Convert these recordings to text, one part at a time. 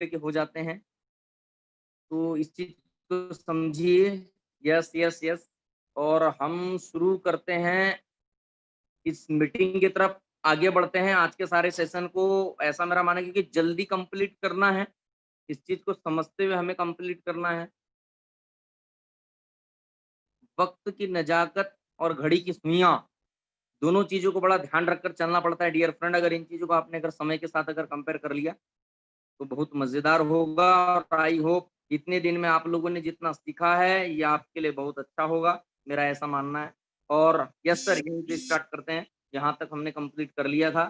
रुपए के हो जाते हैं। तो इस चीज को समझिए। Yes yes yes. और हम शुरू करते हैं इस मीटिंग की तरफ, आगे बढ़ते हैं। आज के सारे सेशन को ऐसा मेरा मानना है कि जल्दी कंप्लीट करना है। इस चीज को समझते हुए हमें कंप्लीट करना है। वक्त की नजाकत और घड़ी की सुइयां, दोनों चीजों को बड़ा ध्यान रखकर चलना पड़ता है डियर फ्रेंड। अगर इन चीजों को आपने अगर समय के साथ अगर कंपेयर कर लिया तो बहुत मजेदार होगा। और आई होप इतने दिन में आप लोगों ने जितना सीखा है ये आपके लिए बहुत अच्छा होगा, मेरा ऐसा मानना है। और यस सर, यहीं से स्टार्ट करते हैं जहां तक हमने कंप्लीट कर लिया था।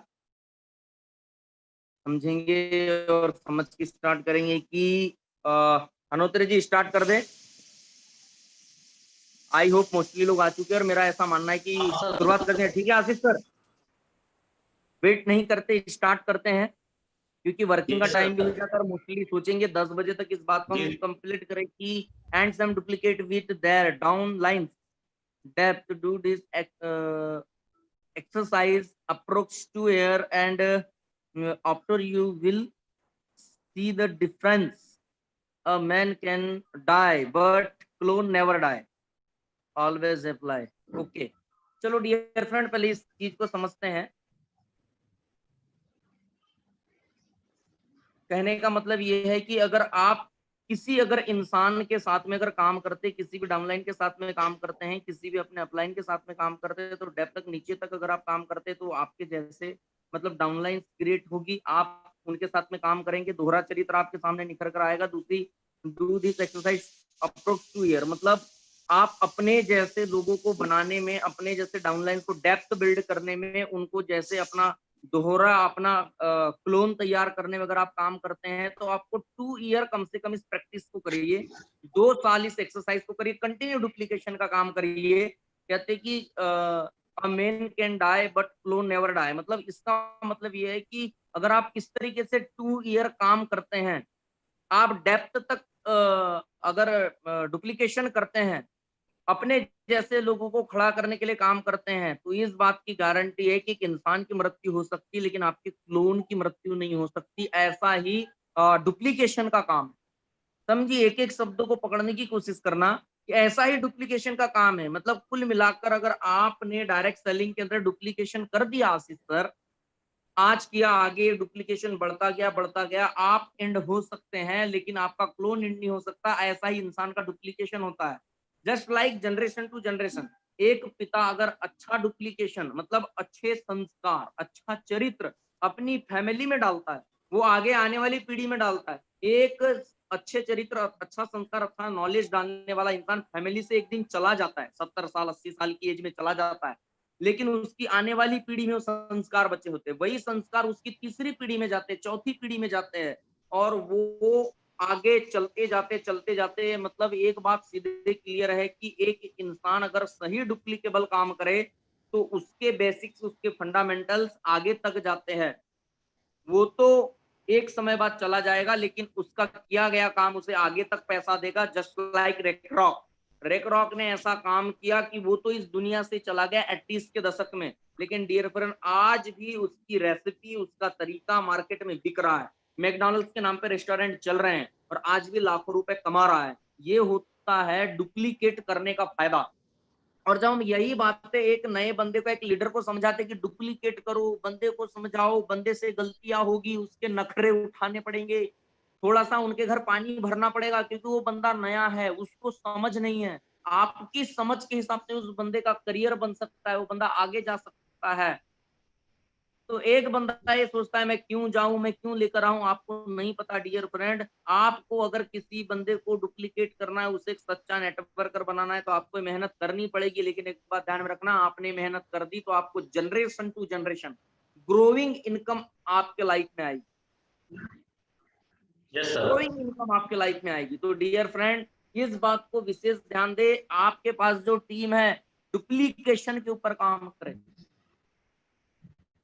समझेंगे और समझ के स्टार्ट करेंगे कि अनोत्रे जी स्टार्ट कर दे। आई होप मोस्टली लोग आ चुके हैं और मेरा ऐसा मानना है कि शुरुआत करते हैं। ठीक है आशीष सर, वेट नहीं करते, स्टार्ट करते हैं क्योंकि वर्किंग का टाइम भी हो जाता है और मोस्टली सोचेंगे 10 बजे तक इस बात को हम कंप्लीट करें कि and some duplicate with their down lines depth do this exercise approach to air and after you will see the difference. A man can die but clone never die, always apply. Okay, चलो dear friend पहले इस चीज को समझते हैं। कहने का मतलब ये है कि अगर आप किसी अगर इंसान के साथ में अगर काम करते, किसी भी डाउनलाइन के साथ में काम करते हैं, किसी भी अपने अपलाइन के साथ में काम करते हैं, तो डेप्थ तक नीचे तक अगर आप काम करते हैं तो आपके जैसे मतलब डाउनलाइन क्रिएट होगी। आप उनके साथ में काम करेंगे, दोहरा चरित्र आपके सामने निखर कर आएगा। दूसरी, do this exercise approach two year, मतलब आप अपने जैसे लोगों को बनाने में, अपने जैसे डाउनलाइन को डेप्थ बिल्ड करने में, उनको जैसे अपना दोहरा अपना क्लोन तैयार करने में अगर आप काम करते हैं तो आपको 2 ईयर कम से कम इस प्रैक्टिस को करिए, 2 साल इस एक्सरसाइज को करिए, कंटिन्यू डुप्लीकेशन का काम करिए। कहते कि a man can die but clone never die, मतलब इसका मतलब ये है कि अगर आप इस तरीके से 2 ईयर काम करते हैं, आप डेप्थ तक अगर डुप्लीकेशन करते हैं, अपने जैसे लोगों को खड़ा करने के लिए काम करते हैं, तो इस बात की गारंटी है कि एक इंसान की मृत्यु हो सकती है लेकिन आपके क्लोन की मृत्यु नहीं हो सकती। ऐसा ही डुप्लीकेशन का काम है। समझिए, एक एक शब्दों को पकड़ने की कोशिश करना कि ऐसा ही डुप्लीकेशन का काम है। मतलब कुल मिलाकर अगर आपने डायरेक्ट सेलिंग के अंदर डुप्लीकेशन कर दिया आशीष सर, आज किया, आगे डुप्लीकेशन बढ़ता गया, आप एंड हो सकते हैं लेकिन आपका क्लोन एंड नहीं हो सकता। ऐसा ही इंसान का डुप्लीकेशन होता है। Just like generation to generation, एक पिता अगर अच्छा डुप्लीकेशन मतलब अच्छे संस्कार, अच्छा चरित्र अपनी फैमिली में डालता है, वो आगे आने वाली पीढ़ी में डालता है। एक अच्छे चरित्र, अच्छा संस्कार, अच्छा नॉलेज डालने वाला इंसान फैमिली से एक दिन चला जाता है, 70 साल 80 साल की एज में चला जाता है, लेकिन उसकी आने वाली पीढ़ी में वो संस्कार बचे होते हैं। वही संस्कार उसकी तीसरी पीढ़ी में जाते हैं, चौथी पीढ़ी में जाते हैं और वो आगे चलते जाते मतलब एक बात सीधे क्लियर है कि एक इंसान अगर सही डुप्लीकेबल काम करे तो उसके बेसिक्स, उसके फंडामेंटल्स आगे तक जाते हैं। वो तो एक समय बाद चला जाएगा लेकिन उसका किया गया काम उसे आगे तक पैसा देगा। जस्ट लाइक रेकरॉक, रेकरॉक ने ऐसा काम किया कि वो तो इस दुनिया से चला गया 80s के दशक में, लेकिन डियर फ्रेंड आज भी उसकी रेसिपी, उसका तरीका मार्केट में बिक रहा है। मैकडॉनल्ड्स के नाम पे रेस्टोरेंट चल रहे हैं और आज भी लाखों रुपए कमा रहा है। ये होता है डुप्लीकेट करने का फायदा। और जब हम यही बातें एक नए बंदे को, एक लीडर को समझाते कि डुप्लीकेट करो, बंदे को समझाओ, बंदे से गलतियां होगी, उसके नखरे उठाने पड़ेंगे, थोड़ा सा उनके घर पानी भरना पड़ेगा क्योंकि वो बंदा नया है, उसको समझ नहीं है। आपकी समझ के हिसाब से उस बंदे का करियर बन सकता है, वो बंदा आगे जा सकता है। तो एक बंदा ये सोचता है मैं क्यों जाऊं, मैं क्यों लेकर आऊं, आपको नहीं पता डियर फ्रेंड। आपको अगर किसी बंदे को डुप्लीकेट करना है, उसे एक सच्चा नेटवर्कर बनाना है तो आपको मेहनत करनी पड़ेगी। लेकिन एक बात ध्यान में रखना, आपने मेहनत कर दी तो आपको generation to generation growing income आपके लाइफ में आएगी। यस सर, ग्रोइंग इनकम आपके लाइफ में आएगी। तो डियर फ्रेंड, इस बात को विशेष ध्यान दे। आपके पास जो टीम है डुप्लीकेशन के ऊपर काम करे।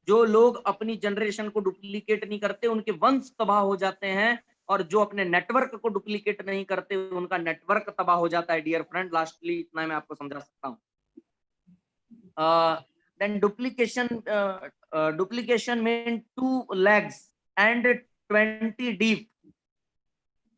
जो लोग अपनी जनरेशन को डुप्लीकेट नहीं करते उनके वंश तबाह हो जाते हैं, और जो अपने नेटवर्क को डुप्लीकेट नहीं करते उनका नेटवर्क तबाह हो जाता है। डियर फ्रेंड, लास्टली इतना मैं आपको समझा सकता हूँ। Then duplication mean 2 legs and 20 deep.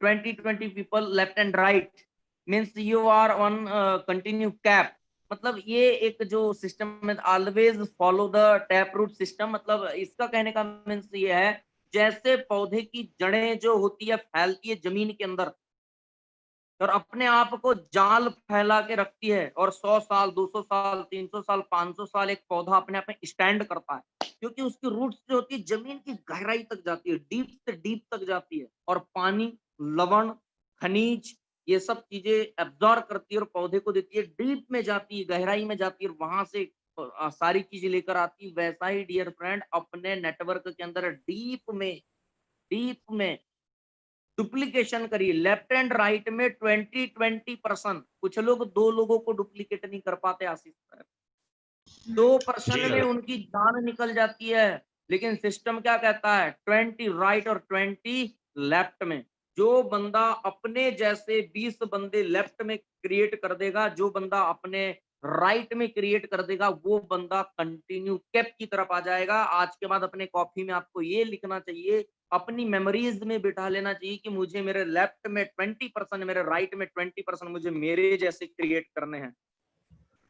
20 people left and right means you are on continue cap। मतलब ये एक जो सिस्टम में always follow the tap root system, मतलब इसका कहने का मीन्स ये है जैसे पौधे की जड़ें जो होती है फैलती है जमीन के अंदर और अपने आप को जाल फैला के रखती है और 100 साल 200 साल 300 साल 500 साल एक पौधा अपने आप में स्टैंड करता है क्योंकि उसकी रूट्स जो होती है जमीन की गहराई तक जाती है, डीप से डीप तक जाती है और पानी, लवण, खनिज ये सब चीजें एब्जॉर्ब करती है और पौधे को देती है, डीप में जाती है, गहराई में जाती है और वहां से सारी चीजें लेकर आती है। वैसा ही डियर फ्रेंड अपने नेटवर्क के अंदर डीप में डुप्लीकेशन करिए, लेफ्ट एंड राइट में 20-20%। कुछ लोग 2 लोगों को डुप्लीकेट नहीं कर पाते आशीष सर, 2% जी में सर। उनकी जान निकल जाती है। लेकिन सिस्टम क्या कहता है 20 राइट और 20 लेफ्ट में। जो बंदा अपने जैसे 20 बंदे लेफ्ट में क्रिएट कर देगा, जो बंदा अपने राइट में क्रिएट कर देगा, वो बंदा कंटिन्यू कैप की तरफ आ जाएगा। आज के बाद अपने कॉपी में आपको ये लिखना चाहिए, अपनी मेमोरीज में बिठा लेना चाहिए कि मुझे मेरे लेफ्ट में 20%, मेरे राइट में 20% मुझे मेरे जैसे क्रिएट करने हैं।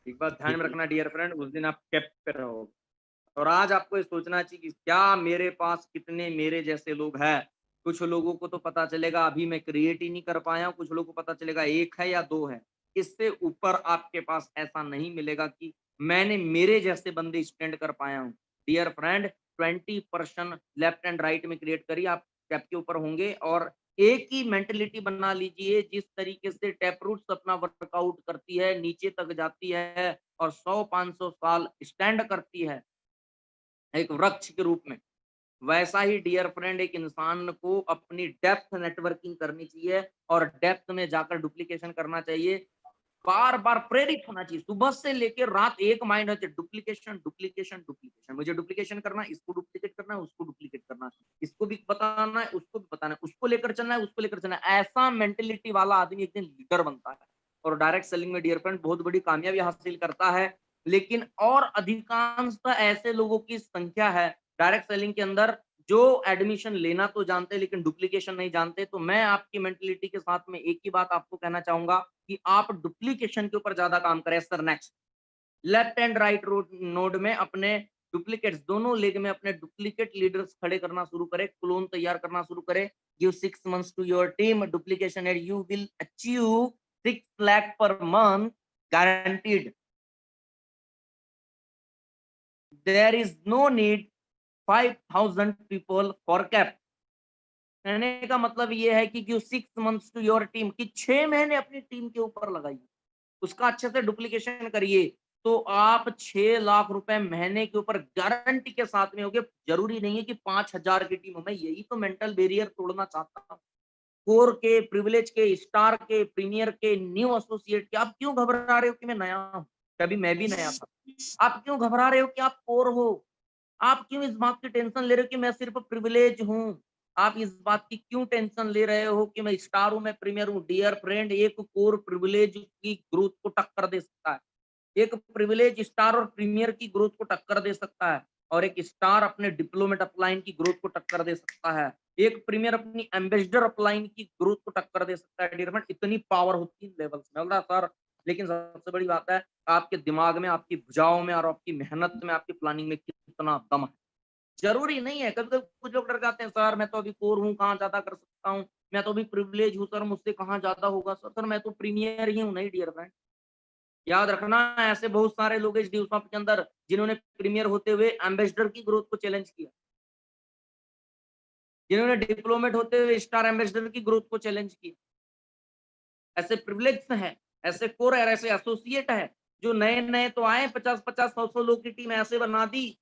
एक बात ध्यान में रखना डियर फ्रेंड, उस दिन आप कैप पे रहोगे। और आज आपको ये सोचना चाहिए कि क्या मेरे पास कितने मेरे जैसे लोग हैं। कुछ लोगों को तो पता चलेगा अभी मैं क्रिएट ही नहीं कर पाया हूँ, कुछ लोगों को पता चलेगा 1 है या 2 है। इससे ऊपर आपके पास ऐसा नहीं मिलेगा कि मैंने मेरे जैसे बंदे स्टैंड कर पाया हूँ। Dear friend 20% left and right में क्रिएट करिए, आप कैप के ऊपर होंगे और एक ही मेंटेलिटी बना लीजिए जिस तरीके से टैप रूट्स अपना वर्कआउट करती है, नीचे तक जाती है और 100-500 साल स्टैंड करती है एक वृक्ष के रूप में। वैसा ही डियर फ्रेंड एक इंसान को अपनी डेप्थ नेटवर्किंग करनी चाहिए और डेप्थ में जाकर डुप्लीकेशन करना चाहिए। बार-बार प्रेरित होना चाहिए। सुबह से लेकर रात एक माइंड है डुप्लीकेशन, डुप्लीकेशन, डुप्लीकेशन। मुझे डुप्लीकेशन करना है, इसको डुप्लीकेट करना है, उसको डुप्लीकेट करना है। इसको भी बताना है, उसको भी बताना है, उसको लेकर चलना है, उसको लेकर चलना है। ऐसा मेंटालिटी वाला आदमी एक दिन लीडर बनता है और डायरेक्ट सेलिंग में डियर फ्रेंड बहुत बड़ी कामयाबी हासिल करता है। लेकिन और अधिकांशतः ऐसे लोगों की संख्या है डायरेक्ट सेलिंग के अंदर जो एडमिशन लेना तो जानते हैं लेकिन डुप्लीकेशन नहीं जानते। तो मैं आपकी मेंटालिटी के साथ में एक ही बात आपको कहना चाहूंगा कि आप डुप्लीकेशन के ऊपर ज्यादा काम करें। Sir next, left and right node में अपने डुप्लीकेट्स दोनों लेग में अपने डुप्लीकेट लीडर्स खड़े करना शुरू करें, क्लोन तैयार करना शुरू करें। Give 6 months to your team duplication and you will achieve 6 lakh पर month guaranteed. There is no need 5,000 people for cap. कहने का मतलब ये है कि give 6 months to your team, कि 6 महीने अपनी टीम के ऊपर लगाइए, उसका अच्छे से डुप्लीकेशन करिए, तो आप 6 लाख रुपए महीने के ऊपर गारंटी के साथ में होगे। जरूरी नहीं है कि 5,000 की टीम हो। मैं यही तो मेंटल बैरियर तोड़ना चाहता हूँ। कोर के, प्रिविलेज के, स्टार के, प्रीमियर के, न्यू एसोसिएट के। आप क्यों घबरा रहे हो कि मैं नया हूँ? कभी मैं भी नया था। आप क्यों घबरा रहे हो कि आप कोर हो? आप क्यों इस बात की टेंशन ले रहे हो कि मैं सिर्फ प्रिविलेज हूँ? आप इस बात की क्यों टेंशन ले रहे हो कि मैं स्टार हूँ, मैं प्रीमियर हूँ? डियर फ्रेंड, एक कोर प्रिविलेज की ग्रोथ को टक्कर दे सकता है। एक प्रिविलेज स्टार और प्रीमियर की ग्रोथ को टक्कर दे सकता है और एक स्टार अपने डिप्लोमेट अपलाइन की ग्रोथ को टक्कर दे सकता है। एक प्रीमियर अपनी एम्बेसडर अपलाइन की ग्रोथ को टक्कर दे सकता है। डियर फ्रेंड, इतनी पावर होती है लेवल्स में। बोला सर, लेकिन सबसे बड़ी बात है आपके दिमाग में, आपकी भुजाओं में और आपकी मेहनत में, आपकी प्लानिंग में कितना दम है। जरूरी नहीं है, कभी कभी कुछ लोग डर जाते हैं, सर मैं तो अभी कोर हूँ, कहाँ ज्यादा कर सकता हूँ, मैं तो अभी प्रिविलेज हूँ सर, मुझसे कहाँ ज्यादा होगा सर, मैं तो प्रीमियर ही हूँ। नहीं डियर फ्रेंड, याद रखना ऐसे बहुत सारे लोग इस ड्यू के अंदर जिन्होंने प्रीमियर होते हुए एम्बेसडर की ग्रोथ को चैलेंज किया, जिन्होंने डिप्लोमेट होते हुए स्टार एम्बेसडर की ग्रोथ को चैलेंज किया। ऐसे प्रिविलेज हैं, ऐसे कोर है, ऐसे एसोसिएट है जो नए नए तो आए, 50-50 100-100 लोग की टीम ऐसे बना दी।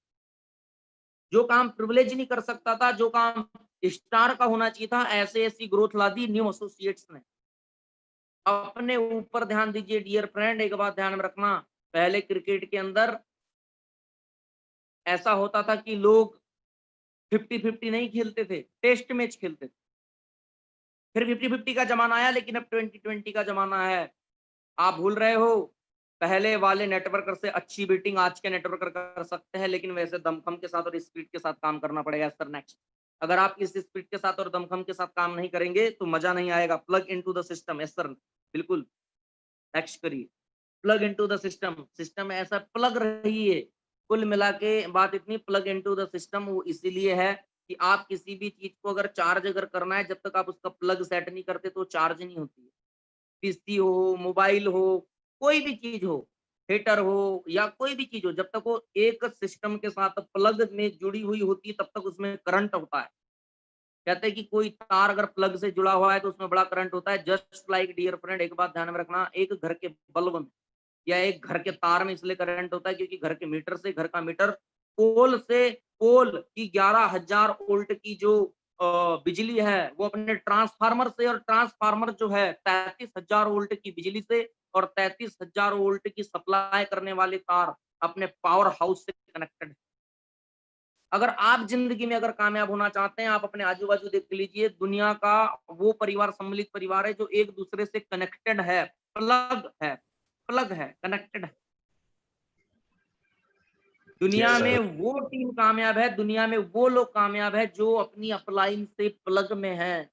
जो काम प्रिविलेज नहीं कर सकता था, जो काम स्टार का होना चाहिए था, ऐसे ऐसी ग्रोथ ला दी न्यू एसोसिएट्स ने। अपने ऊपर ध्यान दीजिए डियर फ्रेंड। एक बात ध्यान में रखना, पहले क्रिकेट के अंदर ऐसा होता था कि लोग 50-50 नहीं खेलते थे, टेस्ट मैच खेलते थे। फिर 50-50 का जमाना आया, लेकिन अब 20-20 का जमाना है। आप भूल रहे हो, पहले वाले नेटवर्कर से अच्छी बैटिंग आज के नेटवर्कर कर सकते हैं, लेकिन वैसे दमखम के साथ और स्पीड के साथ काम करना पड़ेगा। सर नेक्स्ट, अगर आप इस स्पीड के साथ और दमखम के साथ काम नहीं करेंगे तो मजा नहीं आएगा। Plug into the system. Yes sir, बिल्कुल नेक्स्ट करिए। Plug into the system, system ऐसा प्लग रही है। कुल मिला के बात इतनी, प्लग इनटू द सिस्टम वो इसीलिए है कि आप किसी भी चीज को अगर चार्ज अगर करना है, जब तक आप उसका प्लग सेट नहीं करते तो चार्ज नहीं होती है। पीसी हो, मोबाइल हो, कोई भी चीज हो, हीटर हो या कोई भी चीज हो, जब तक वो एक सिस्टम के साथ प्लग में जुड़ी हुई होती है तब तक उसमें करंट होता है। कहते हैं कि कोई तार अगर प्लग से जुड़ा हुआ है तो उसमें बड़ा करंट होता है। जस्ट लाइक डियर फ्रेंड, एक बात ध्यान में रखना, एक घर के बल्ब में या एक घर के तार में इसलिए करंट होता है क्योंकि घर के मीटर से, घर का मीटर पोल से, पोल की 11,000 वोल्ट की जो बिजली है वो अपने ट्रांसफार्मर से, और ट्रांसफार्मर जो है 33,000 वोल्ट की बिजली से और 33,000 वोल्ट की सप्लाई करने वाले तार अपने पावर हाउस से कनेक्टेड है। अगर आप ज़िंदगी में अगर कामयाब होना चाहते हैं, आप अपने आजू-बाजू देख लीजिए, दुनिया का वो परिवार सम्मिलित परिवार है जो एक-दूसरे से कनेक्टेड है, प्लग है, कनेक्टेड है। Yes, दुनिया sir. में वो टीम कामयाब है, दुनिया में वो लोग कामयाब है जो अपनी अपलाइन से प्लग में हैं,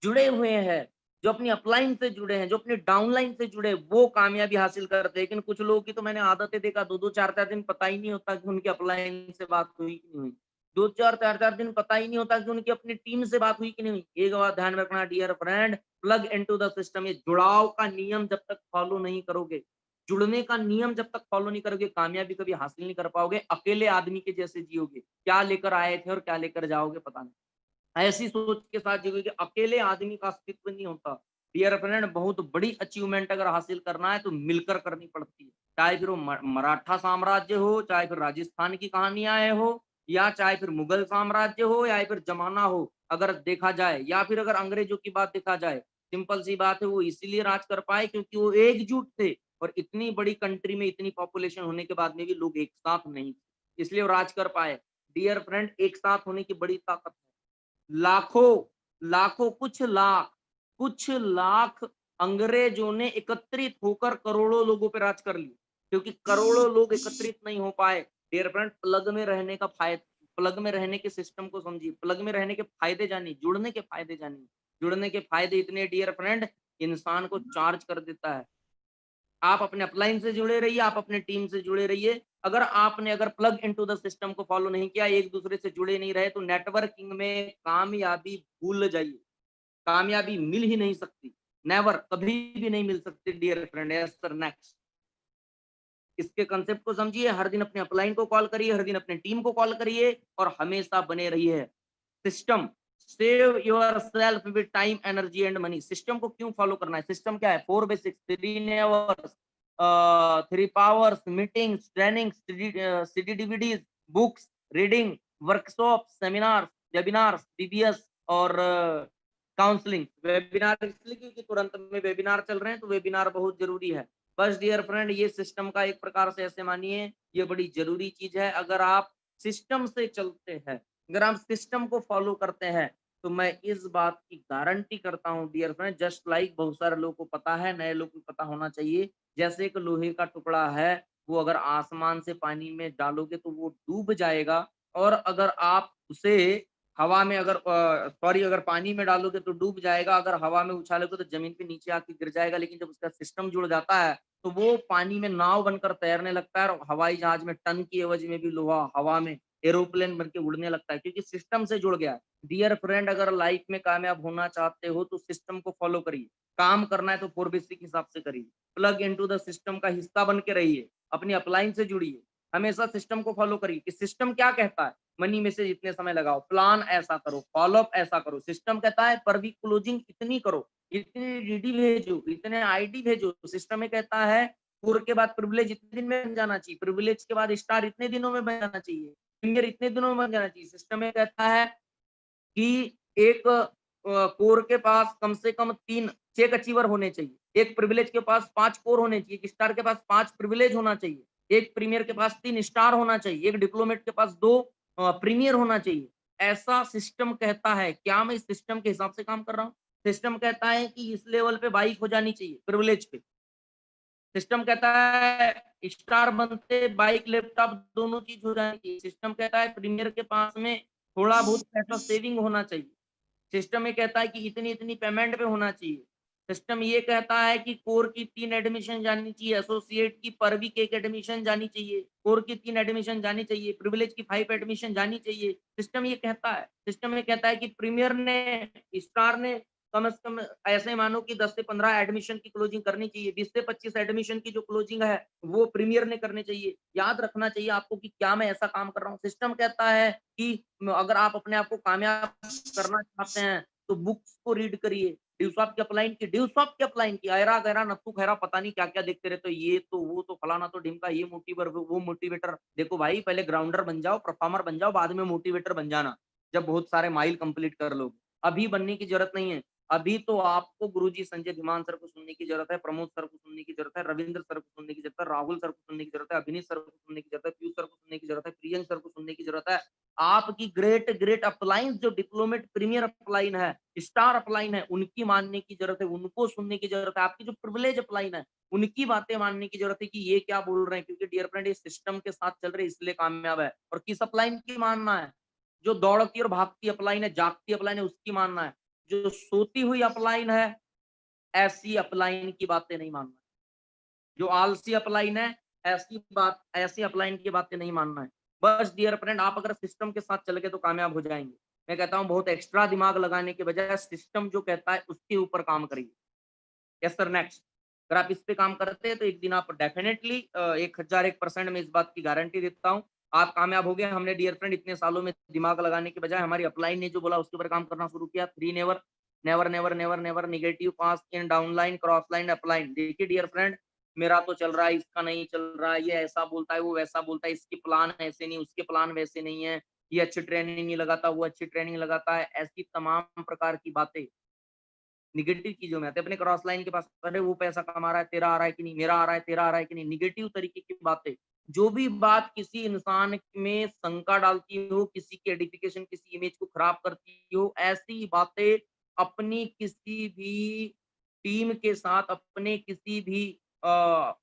जुड़े हुए हैं, जो अपनी अपलाइन से जुड़े हैं, जो अपनी डाउनलाइन से जुड़े हैं, वो कामयाबी हासिल करते हैं। लेकिन कुछ लोगों की तो मैंने आदतें देखा, 2-2 4-4 दिन पता ही नहीं होता कि उनकी अपलाइन से बात हुई कि नहीं हुई। 2-4 4-4 दिन पता ही नहीं होता कि उनकी अपनी टीम से बात हुई कि नहीं हुई। एक बात ध्यान में रखना dear friend, plug into the system, ये जुड़ाव का नियम जब तक फॉलो नहीं करोगे, जुड़ने का नियम जब तक फॉलो नहीं करोगे, कामयाबी कभी हासिल नहीं कर पाओगे। अकेले आदमी के जैसे जियोगे। क्या लेकर आए थे और क्या लेकर जाओगे पता नहीं। ऐसी सोच के साथ जियोगे कि अकेले आदमी का अस्तित्व नहीं होता। डियर फ्रेंड, बहुत बड़ी अचीवमेंट अगर हासिल करना है तो मिलकर करनी पड़ती है। चाहे फिर वो मराठा साम्राज्य हो, चाहे फिर राजस्थान की कहानियाँ हो, या चाहे फिर मुगल साम्राज्य हो, या फिर जमाना हो, अगर देखा जाए, या फिर अगर अंग्रेजों की बात देखा जाए, सिंपल सी बात है, वो इसीलिए राज कर पाए क्योंकि वो एकजुट थे। और इतनी बड़ी कंट्री में इतनी पॉपुलेशन होने के बाद में भी लोग एक साथ नहीं थे, इसलिए वो राज कर पाए। डियर फ्रेंड, एक साथ होने की बड़ी ताकत है। लाखों, लाखों, कुछ लाख अंग्रेजों ने एकत्रित होकर करोड़ों लोगों पे राज कर लिया, क्योंकि करोड़ों लोग एकत्रित नहीं हो पाए। डियर फ्रेंड, प्लग में रहने का फायदा, प्लग में रहने के सिस्टम को समझिए, प्लग में रहने के फायदे जानिए, जुड़ने के फायदे जानिए। जुड़ने के फायदे इतने डियर फ्रेंड, इंसान को चार्ज कर देता है। आप अपने अपलाइन से जुड़े रहिए, आप अपने टीम से जुड़े रहिए। अगर आपने अगर प्लग इनटू द सिस्टम को फॉलो नहीं किया, एक-दूसरे से जुड़े नहीं रहे, तो नेटवर्किंग में कामयाबी भूल जाइए। कामयाबी मिल ही नहीं सकती। नेवर, कभी भी नहीं मिल सकती dear friend. Yes sir, next. इसके कांसेप्ट को समझिए, हर दिन अपने अपलाइन को कॉल करिए, हर दिन अपने टीम को कॉल करिए और हमेशा बने रहिए। System, save yourself with time, energy and money. System को क्यों फॉलो करना है? सिस्टम क्या है? 4 basics, 3 नेवर्स, 3 powers, meetings, trainings, CD DVDs, books, reading, workshop, seminars, webinars, BBS और काउंसलिंग। वेबिनार इसलिए क्योंकि तुरंत में वेबिनार चल रहे हैं, तो वेबिनार बहुत जरूरी है। बस डियर फ्रेंड, ये सिस्टम का एक प्रकार से ऐसे मानिए, ये बड़ी जरूरी चीज है। अगर आप सिस्टम से चलते हैं, अगर आप सिस्टम को फॉलो करते हैं, तो मैं इस बात की गारंटी करता हूँ डियर फ्रेंड, जस्ट लाइक बहुत सारे लोगों को पता है, नए लोगों को पता होना चाहिए। जैसे एक लोहे का टुकड़ा है, वो अगर आसमान से पानी में डालोगे तो वो डूब जाएगा, और अगर आप उसे हवा में अगर सॉरी अगर पानी में डालोगे तो डूब जाएगा, अगर हवा में उछालोगे तो जमीन पे नीचे आके गिर जाएगा। लेकिन जब उसका सिस्टम जुड़ जाता है तो वो पानी में नाव बनकर तैरने लगता है, और हवाई जहाज में टन की एवज में भी लोहा हवा में एरोप्लेन बन के उड़ने लगता है, क्योंकि सिस्टम से जुड़ गया है। डियर फ्रेंड, अगर लाइफ में कामयाब होना चाहते हो तो सिस्टम को फॉलो करिए। काम करना है तो 4 बेसिक हिसाब से करिए। प्लग इनटू द सिस्टम का हिस्सा बन के रहिए, अपनी अपलाइन से जुड़िए, हमेशा सिस्टम को फॉलो करिए कि सिस्टम क्या कहता है। मनी मैसेज इतने समय लगाओ, प्लान ऐसा करो, फॉलोअप ऐसा करो। सिस्टम कहता है पर वीक क्लोजिंग इतनी करो, इतनी डीडी भेजो, इतने आईडी भेजो। सिस्टम में कहता है कोर के बाद प्रिविलेज इतने दिन में बन जाना चाहिए, प्रिविलेज के बाद स्टार इतने दिनों में बन जाना चाहिए, फिंगर इतने दिनों में बन जाना चाहिए। सिस्टम में कहता है कि एक कोर के पास कम से कम 3 चेक अचीवर होने चाहिए, एक प्रिविलेज के पास 5 कोर होने चाहिए, एक स्टार के पास 5 प्रिविलेज होना चाहिए, एक प्रीमियर के पास 3 स्टार होना चाहिए, एक डिप्लोमेट के पास 2 प्रीमियर होना चाहिए। ऐसा सिस्टम कहता है। क्या मैं इस सिस्टम के हिसाब से काम कर रहा हूँ? सिस्टम कहता है कि इस लेवल पे बाइक हो जानी चाहिए प्रिविलेज पे। सिस्टम कहता है स्टार बनते बाइक लैपटॉप दोनों चीज हो जानी चाहिए। सिस्टम कहता है प्रीमियर के पास में थोड़ा बहुत पैसा सेविंग होना चाहिए। सिस्टम ये कहता है कि इतनी-इतनी पेमेंट पे होना चाहिए। सिस्टम ये कहता है कि कोर की 3 एडमिशन जानी चाहिए, एसोसिएट की पर वीक 1 एडमिशन जानी चाहिए, कोर की 3 एडमिशन जानी चाहिए, प्रिविलेज की 5 एडमिशन जानी चाहिए। सिस्टम ये कहता है। सिस्टम ये कहता है कि प्रीमियर ने, स्टार ने कम से कम ऐसे मानो कि 10 से 15 एडमिशन की क्लोजिंग करनी चाहिए। 20 से 25 एडमिशन की जो क्लोजिंग है, वो प्रीमियर ने करनी चाहिए। याद रखना चाहिए आपको कि क्या मैं ऐसा काम कर रहा हूँ। सिस्टम कहता है कि अगर आप अपने आप को कामयाब करना चाहते हैं, तो बुक्स को रीड करिए। ड्यूसॉफ्ट की अपलाइन की, ऐरा गैरा नत्थू खैरा पता नहीं क्या-क्या देखते रहते हो, ये तो वो तो फलाना तो ढिमका, ये मोटिवर वो मोटिवेटर। देखो भाई पहले ग्राउंडर बन जाओ, परफॉर्मर बन जाओ, बाद में मोटिवेटर बन जाना, जब बहुत सारे माइल कंप्लीट कर लोगे। अभी बनने की जरूरत नहीं है। अभी तो आपको गुरुजी संजय धीमान सर को सुनने की जरूरत है, प्रमोद सर को सुनने की जरूरत है, रविंद्र सर को सुनने की जरूरत है, राहुल सर को सुनने की जरूरत है, अभिनीत सर को सुनने की जरूरत है, पीयूष सर को सुनने की जरूरत है, प्रियंक सर को सुनने की जरूरत है। आपकी ग्रेट ग्रेट अपलाइंस जो डिप्लोमेट प्रीमियर अपलाइन है, स्टार अपलाइन है, उनकी मानने की जरूरत है, उनको सुनने की जरूरत है। आपकी जो प्रिविलेज अपलाइन है, उनकी बातें मानने की जरूरत है कि ये क्या बोल रहे हैं, क्योंकि डियर फ्रेंड ये सिस्टम के साथ चल रहे इसलिए कामयाब है। और किस अपलाइन की मानना है? जो दौड़ती और भागती अपलाइन है, जागती अपलाइन है, उसकी मानना है। जो सोती हुई अपलाइन है, ऐसी अपलाइन की बातें नहीं मानना है। जो आलसी अपलाइन है, ऐसी अपलाइन की बातें नहीं मानना है। बस डियर फ्रेंड आप अगर सिस्टम के साथ चल गए तो कामयाब हो जाएँगे। मैं कहता हूँ बहुत एक्स्ट्रा दिमाग लगाने के बजाय सिस्टम जो कहता है उसके ऊपर काम करिए। Yes sir next. अगर आप इस पे काम करते हैं तो एक दिन आप डेफिनिटली 1001% मैं इस बात की गारंटी देता हूँ, आप कामयाब होंगे। हमने डियर फ्रेंड इतने सालों में दिमाग लगाने के बजाय हमारी अपलाइन ने जो बोला उसके ऊपर काम करना शुरू किया। 3 never, never never never never negative pass in downline, cross line, upline. देखिए डियर फ्रेंड मेरा तो चल रहा है, इसका नहीं चल रहा है, ये ऐसा बोलता है, वो वैसा बोलता है, इसके प्लान ऐसे नहीं, उसके प्लान वैसे नहीं है, ये अच्छी ट्रेनिंग नहीं लगाता, वो अच्छी ट्रेनिंग लगाता है। ऐसी तमाम प्रकार की बातें निगेटिव चीज़ों में आते हैं। अपने क्रॉस लाइन के पास अरे वो पैसा कमा रहा है, तेरा आ रहा है कि नहीं, मेरा आ रहा है, तेरा आ रहा है कि नहीं, निगेटिव तरीके की बातें। जो भी बात किसी इंसान में शंका डालती हो, किसी की एडिफिकेशन, किसी इमेज को खराब करती हो, ऐसी बातें अपनी किसी भी टीम के साथ, अपने किसी भी अ,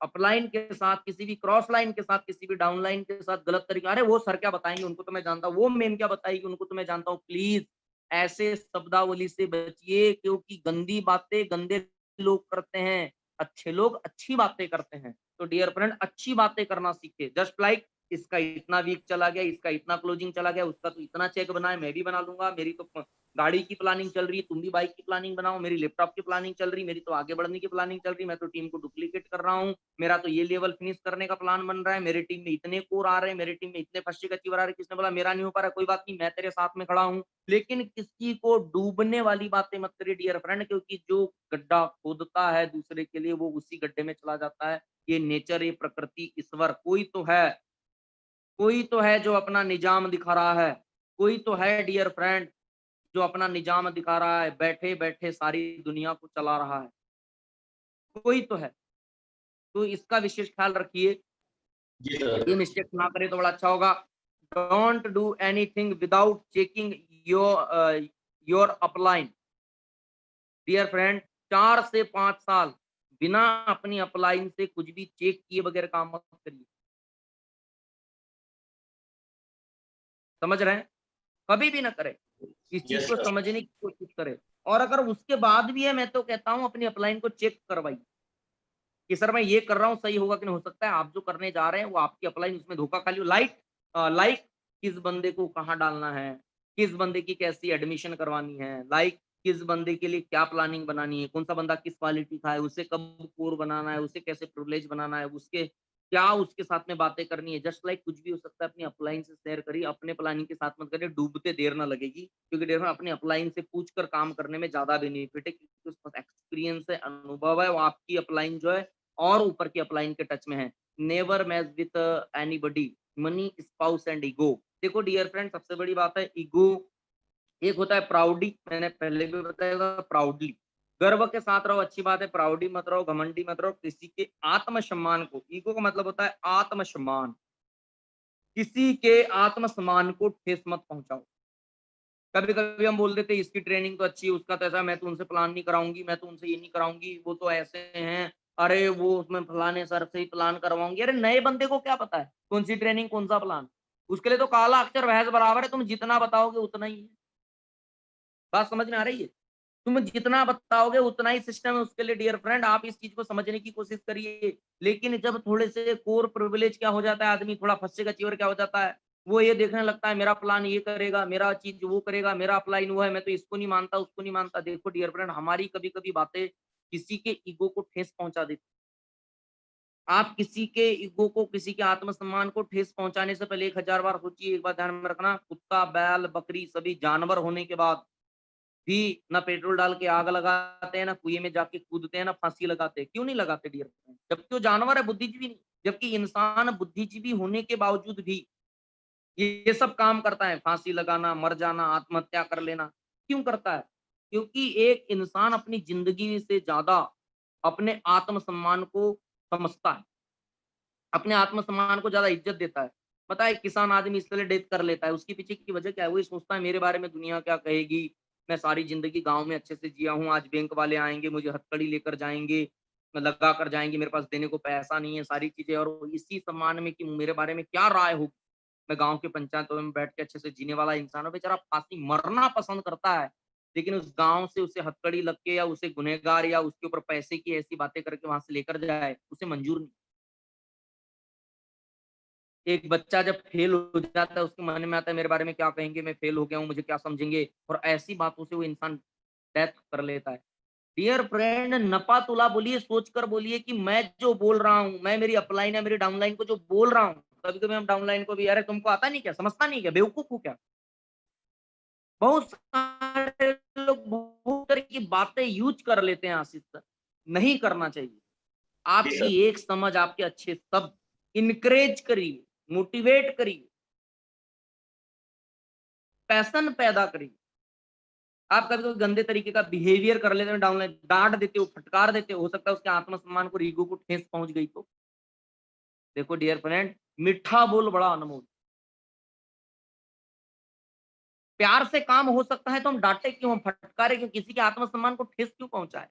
अपलाइन के साथ, किसी भी क्रॉस लाइन के साथ, किसी भी डाउन लाइन के साथ गलत तरीके अरे वो सर क्या बताएँगे, उनको तो मैं जानता हूँ, वो मैम क्या बताएगी, उनको तो मैं जानता हूँ। प्लीज़ ऐसे शब्दावली से बचिए क्योंकि गंदी बातें गंदे लोग करते हैं, अच्छे लोग अच्छी बातें करते हैं। तो डियर फ्रेंड अच्छी बातें करना सीखिए। जस्ट लाइक इसका इतना वीक चला गया, इसका इतना क्लोजिंग चला गया, उसका तो इतना चेक बना है, मैं भी बना लूँगा। मेरी तो गाड़ी की प्लानिंग चल रही है, तुम भी बाइक की प्लानिंग बनाओ। मेरी लैपटॉप की प्लानिंग चल रही है, मेरी तो आगे बढ़ने की प्लानिंग चल रही है, मैं तो टीम को डुप्लीकेट कर रहा हूँ। मेरा तो ये लेवल फिनिश करने का प्लान बन रहा है, मेरी टीम में इतने कोर आ रहे हैं, मेरी टीम में इतने फर्स्ट के अचीवर आ रहे हैं। किसने बोला मेरा नहीं हो पा रहा है, कोई बात नहीं, मैं तेरे साथ में खड़ा हूँ। लेकिन किसी को डूबने वाली बातें मत करिए डियर फ्रेंड क्योंकि जो गड्ढा खोदता है दूसरे के लिए वो उसी गड्ढे में चला जाता है। ये नेचर, ये प्रकृति, ईश्वर कोई तो है जो अपना निजाम दिखा रहा है। कोई तो है डियर फ्रेंड जो अपना निजाम दिखा रहा है, बैठे-बैठे सारी दुनिया को चला रहा है। कोई तो है। तो इसका विशेष ख्याल रखिए। जी सर। ये मिस्टेक ना करें तो बड़ा अच्छा होगा। Don't do anything without checking your upline. Dear friend 4 से 5 साल बिना अपनी अपलाइन से कुछ भी चेक किए बगैर काम मत करिए। समझ रहे हैं? कभी भी ना करें। इस चीज़ यस को सर। समझने की कोशिश करें और अगर उसके बाद भी है मैं तो कहता हूँ अपनी अपलाइन को चेक करवाइए कि सर मैं ये कर रहा हूँ सही होगा कि नहीं हो सकता है आप जो करने जा रहे हैं वो आपकी अपलाइन उसमें धोखा खा ली लाइक किस बंदे को कहाँ डालना है, किस बंदे की कैसी एडमिशन करवानी है, लाइक किस बंदे के लिए क्या प्लानिंग बनानी है, कौन सा बंदा किस क्वालिटी का है, उसे कब कोर बनाना है, उसे कैसे प्रिविलेज बनाना है, उसके क्या उसके साथ में बातें करनी है। जस्ट लाइक कुछ भी हो सकता है अपनी अपलाइन से शेयर करिए, अपने प्लानिंग के साथ मत करिए, डूबते देर ना लगेगी क्योंकि देर में अपनी अपलाइन से पूछ कर काम करने में ज़्यादा बेनिफिट है क्योंकि उसके पास एक्सपीरियंस है, अनुभव है, वो आपकी अपलाइन जो है और ऊपर की अपलाइन के टच में है। Never match with anybody, money, spouse and ego. देखो डियर फ्रेंड सबसे बड़ी बात है ईगो एक होता है प्राउडी मैंने पहले भी बताया था प्राउडली गर्व के साथ रहो अच्छी बात है प्राउडी मत रहो घमंडी मत रहो किसी के आत्मसम्मान को ईगो का मतलब होता है आत्मसम्मान किसी के आत्मसम्मान को ठेस मत पहुंचाओ कभी कभी हम बोल देते इसकी ट्रेनिंग तो अच्छी है उसका तो ऐसा मैं तो उनसे प्लान नहीं कराऊंगी मैं तो उनसे ये नहीं कराऊंगी वो तो ऐसे हैं अरे वो उसमें फलाने सर से ही प्लान करवाऊंगी अरे नए बंदे को क्या पता है कौन सी ट्रेनिंग कौन सा प्लान उसके लिए तो काला अक्षर भैंस बराबर है, तुम जितना बताओगे उतना ही है। बात समझ में आ रही है? तुम जितना बताओगे उतना ही सिस्टम है उसके लिए डियर फ्रेंड। आप इस चीज को समझने की कोशिश करिए। लेकिन जब थोड़े से कोर प्रिविलेज क्या हो जाता है, आदमी थोड़ा फंसे का चीवर क्या हो जाता है, वो ये देखने लगता है मेरा प्लान ये करेगा, मेरा चीज वो करेगा, मेरा अप्लाइन वो है, मैं तो इसको नहीं मानता उसको नहीं मानता। देखो डियर फ्रेंड, हमारी कभी कभी बातें किसी के ईगो को ठेस पहुंचा देती। आप किसी के ईगो को, किसी के आत्मसम्मान को ठेस पहुंचाने से पहले 1000 बार सोचिए। एक बात ध्यान में रखना, कुत्ता बैल बकरी सभी जानवर होने के बाद भी ना पेट्रोल डाल के आग लगाते हैं, ना कुएं में जाके कूदते हैं, ना फांसी लगाते हैं। क्यों नहीं लगाते डियर फ्रेंड? जबकि वो जानवर है, बुद्धिजीवी नहीं। जबकि इंसान बुद्धिजीवी होने के बावजूद भी ये सब काम करता है, फांसी लगाना, मर जाना, आत्महत्या कर लेना। क्यों करता है? क्योंकि एक इंसान अपनी जिंदगी से ज्यादा अपने आत्मसम्मान को समझता है, अपने आत्मसम्मान को ज्यादा इज्जत देता है। पता है, किसान आदमी इसलिए डेथ कर लेता है, उसके पीछे की वजह क्या है? वो ये सोचता है मेरे बारे में दुनिया क्या कहेगी। मैं सारी जिंदगी गांव में अच्छे से जिया हूँ, आज बैंक वाले आएंगे मुझे हथकड़ी लेकर जाएंगे, लगा कर जाएंगे, मेरे पास देने को पैसा नहीं है, सारी चीजें। और इसी सम्मान में कि मेरे बारे में क्या राय होगी। मैं गांव के पंचायतों में बैठ के अच्छे से जीने वाला इंसान हूँ। बेचारा फांसी मरना पसंद करता है, लेकिन उस गांव से उसे हथकड़ी लग के या उसे गुनहगार या उसके ऊपर पैसे की ऐसी बातें करके वहां से लेकर जाए, उसे मंजूर नहीं। एक बच्चा जब फेल हो जाता है, उसके मन में आता है मेरे बारे में क्या कहेंगे, मैं फेल हो गया हूँ, मुझे क्या समझेंगे, और ऐसी बातों से वो इंसान डेथ कर लेता है। डियर फ्रेंड, नपा तुला बोलिए, सोचकर बोलिए कि मैं जो बोल रहा हूँ, मैं मेरी अपलाइन या मेरी डाउनलाइन को जो बोल रहा हूँ, कभी कभी हम डाउनलाइन को भी, अरे तुमको आता नहीं क्या, समझता नहीं क्या, बेवकूफ हो क्या। बहुत सारे लोग बहुत तरह की बातें यूज कर लेते हैं आशीष सर, नहीं करना चाहिए। जी आपकी सर। एक समझ, आपके अच्छे शब्द इनकरेज करिए, मोटिवेट करिए, पैशन पैदा करिए। आप कभी कभी गंदे तरीके का बिहेवियर कर लेते हो, डाउनलाइन डांट देते हो, फटकार देते हो सकता है उसके आत्मसम्मान को, ईगो को ठेस पहुंच गई तो। देखो डियर फ्रेंड, मीठा बोल बड़ा अनमोल। प्यार से काम हो सकता है तो हम डांटे क्यों, हम फटकारे क्यों, किसी के आत्मसम्मान को ठेस क्यों पहुंचाए।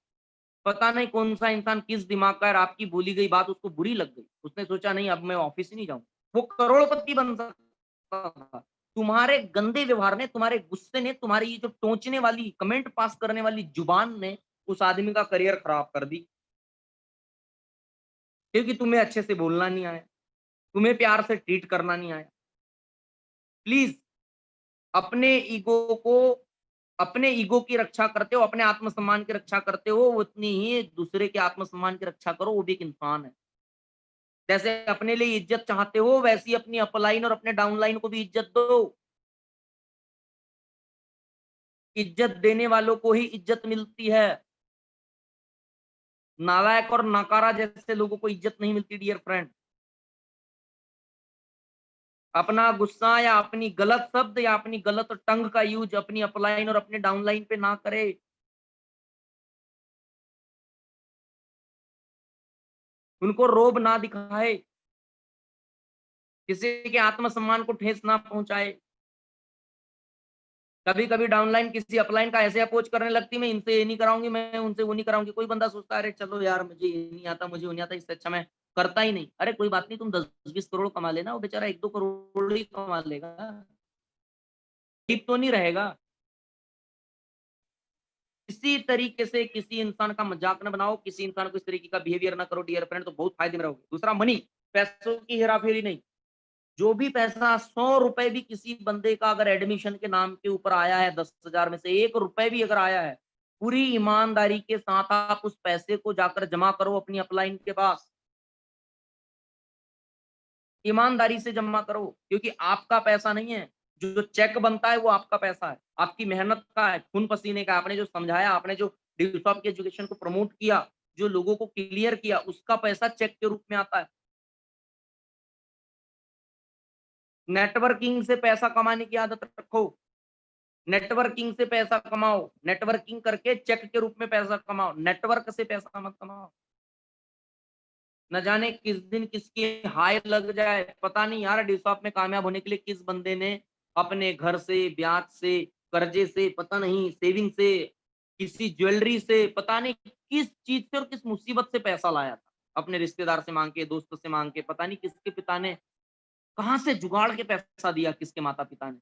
पता नहीं कौन सा इंसान किस दिमाग का है, आपकी बोली गई बात उसको बुरी लग गई, उसने सोचा नहीं अब मैं ऑफिस ही नहीं जाऊं। वो करोड़पति बन सकता था। तुम्हारे गंदे व्यवहार ने, तुम्हारे गुस्से ने, तुम्हारी ये जो टोंचने वाली, कमेंट पास करने वाली जुबान ने उस आदमी का करियर खराब कर दी। क्योंकि तुम्हें अच्छे से बोलना नहीं आया, तुम्हें प्यार से ट्रीट करना नहीं आया। प्लीज अपने ईगो को, अपने ईगो की रक्षा करते हो, अपने आत्मसम्मान की रक्षा करते हो, उतनी ही दूसरे के आत्मसम्मान की रक्षा करो, वो भी एक इंसान है। जैसे अपने लिए इज्जत चाहते हो, वैसी अपनी अपलाइन और अपने डाउनलाइन को भी इज्जत दो। इज्जत देने वालों को ही इज्जत मिलती है। नालायक और नकारा जैसे लोगों को इज्जत नहीं मिलती डियर फ्रेंड। अपना गुस्सा या अपनी गलत शब्द या अपनी गलत टंग का यूज अपनी अपलाइन और अपने डाउनलाइन पे ना करे। उनको रोब ना दिखाए, किसी के आत्मसम्मान को ठेस ना पहुंचाए। कभी कभी डाउनलाइन किसी अपलाइन का ऐसे अप्रोच करने लगती, मैं इनसे ये नहीं कराऊंगी, मैं उनसे वो नहीं कराऊंगी। कोई बंदा सोचता है अरे चलो यार मुझे ये नहीं आता, मुझे वो नहीं आता, इससे अच्छा मैं करता ही नहीं। अरे कोई बात नहीं, तुम 10-20 करोड़ कमा लेना, वो बेचारा 1-2 करोड़ ही कमा लेगा, ठीक तो नहीं रहेगा। किसी तरीके से किसी इंसान का मजाक न बनाओ, किसी इंसान को इस तरीके का बिहेवियर ना करो डियर फ्रेंड, तो बहुत फायदे में रहोगे। दूसरा, मनी, पैसों की हेराफेरी नहीं। जो भी पैसा, 100 रुपए भी किसी बंदे का अगर एडमिशन के नाम के ऊपर आया है, 10,000 में से 1 रुपए भी अगर आया है, पूरी ईमानदारी के साथ आप उस पैसे को जाकर जमा करो अपनी अपलाइन के पास। ईमानदारी से जमा करो, क्योंकि आपका पैसा नहीं है। जो चेक बनता है वो आपका पैसा है, आपकी मेहनत का है, खून पसीने का। आपने जो समझाया, आपने जो डिसॉप की एजुकेशन को प्रमोट किया, जो लोगों को क्लियर किया, उसका पैसा चेक के रूप में आता है। नेटवर्किंग से पैसा कमाने की आदत रखो। नेटवर्किंग से पैसा कमाओ, नेटवर्किंग करके चेक के रूप में पैसा कमाओ, नेटवर्क से पैसा मत कमाओ। न जाने किस दिन किसकी हाय लग जाए, पता नहीं यार। डिसॉप में कामयाब होने के लिए किस बंदे ने अपने घर से, ब्याज से, कर्जे से, पता नहीं सेविंग से, किसी ज्वेलरी से, पता नहीं किस चीज से और किस मुसीबत से पैसा लाया था, अपने रिश्तेदार से मांग के, दोस्तों से मांग के, पता नहीं किसके पिता ने कहाँ से जुगाड़ के पैसा दिया किसके माता-पिता ने?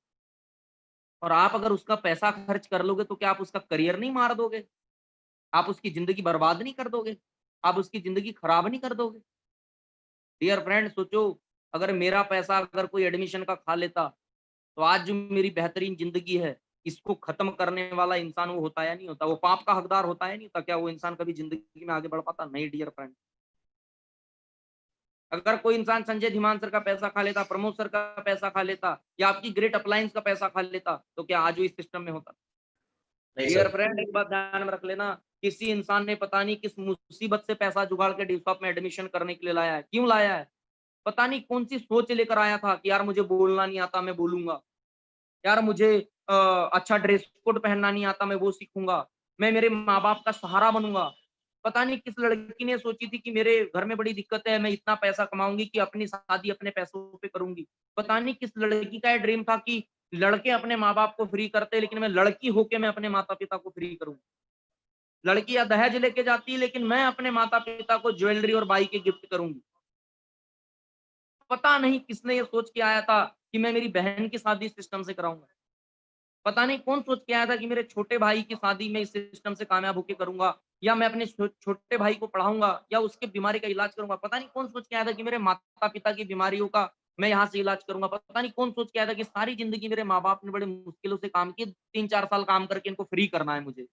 और आप अगर उसका पैसा खर्च कर लोगे तो क्या आप उसका करियर नहीं मार दोगे? आप उसकी ज़िंदगी बर्बाद नहीं कर दोगे? आप उसकी ज़िंदगी खराब नहीं कर दोगे? डियर फ्रेंड सोचो, अगर मेरा पैसा अगर कोई एडमिशन का खा लेता, तो आज जो मेरी बेहतरीन ज़िंदगी है, इसको ख़त्म करने वाला इंसान वो होता या नहीं होता? वो पाप का हकदार होता या नहीं होता? क्या वो इंसान कभी ज़िंदगी में आगे बढ़ पाता? नहीं डियर फ्रेंड। अगर कोई इंसान संजय धीमान सर का पैसा खा लेता, प्रमोद सर का पैसा खा लेता या आपकी ग्रेट अप्लायंस का पैसा खा लेता, तो क्या आज वो इस सिस्टम में होता? नहीं डियर सर। फ्रेंड एक बात ध्यान में रख लेना, किसी इंसान ने पता नहीं किस मुसीबत से पैसा जुगाड़ के डी शॉप में एडमिशन करने के लिए लाया है। क्यों लाया है? पता नहीं कौन-सी सोच लेकर आया था कि यार मुझे बोलना नहीं आता, मैं बोलूँगा। यार मुझे अच्छा ड्रेस कोड पहनना नहीं आता, मैं वो सीखूँगा। मैं मेरे माँ-बाप का सहारा बनूँगा। पता नहीं किस लड़की ने सोची थी कि मेरे घर में बड़ी दिक्कत है, मैं इतना पैसा कमाऊँगी कि अपनी शादी अपने पैसों पे करूँगी। पता नहीं किस लड़की का ये ड्रीम था कि लड़के अपने माँ-बाप को फ्री करते हैं, लेकिन मैं लड़की होके मैं अपने माता-पिता को फ्री करूँ। लड़कियाँ दहेज लेके जाती है, लेकिन मैं अपने माता-पिता को ज्वेलरी और बाइकें गिफ्ट करूँगी। पता नहीं किसने ये सोच के आया था कि मैं मेरी बहन की शादी इस सिस्टम से कराऊँगा। पता नहीं कौन सोच के आया था कि मेरे छोटे भाई की शादी मैं इस सिस्टम से कामयाब होके करूँगा या मैं अपने छोटे भाई को पढ़ाऊँगा या उसकी बीमारी का इलाज करूँगा। पता नहीं कौन सोच के आया था कि मेरे माता-पिता की बीमारियों का मैं यहाँ से इलाज करूँगा। पता नहीं कौन सोच के आया था कि सारी ज़िंदगी मेरे माँ-बाप ने बड़े मुश्किलों से काम किए, 3-4 साल काम करके इनको फ्री करना है मुझे।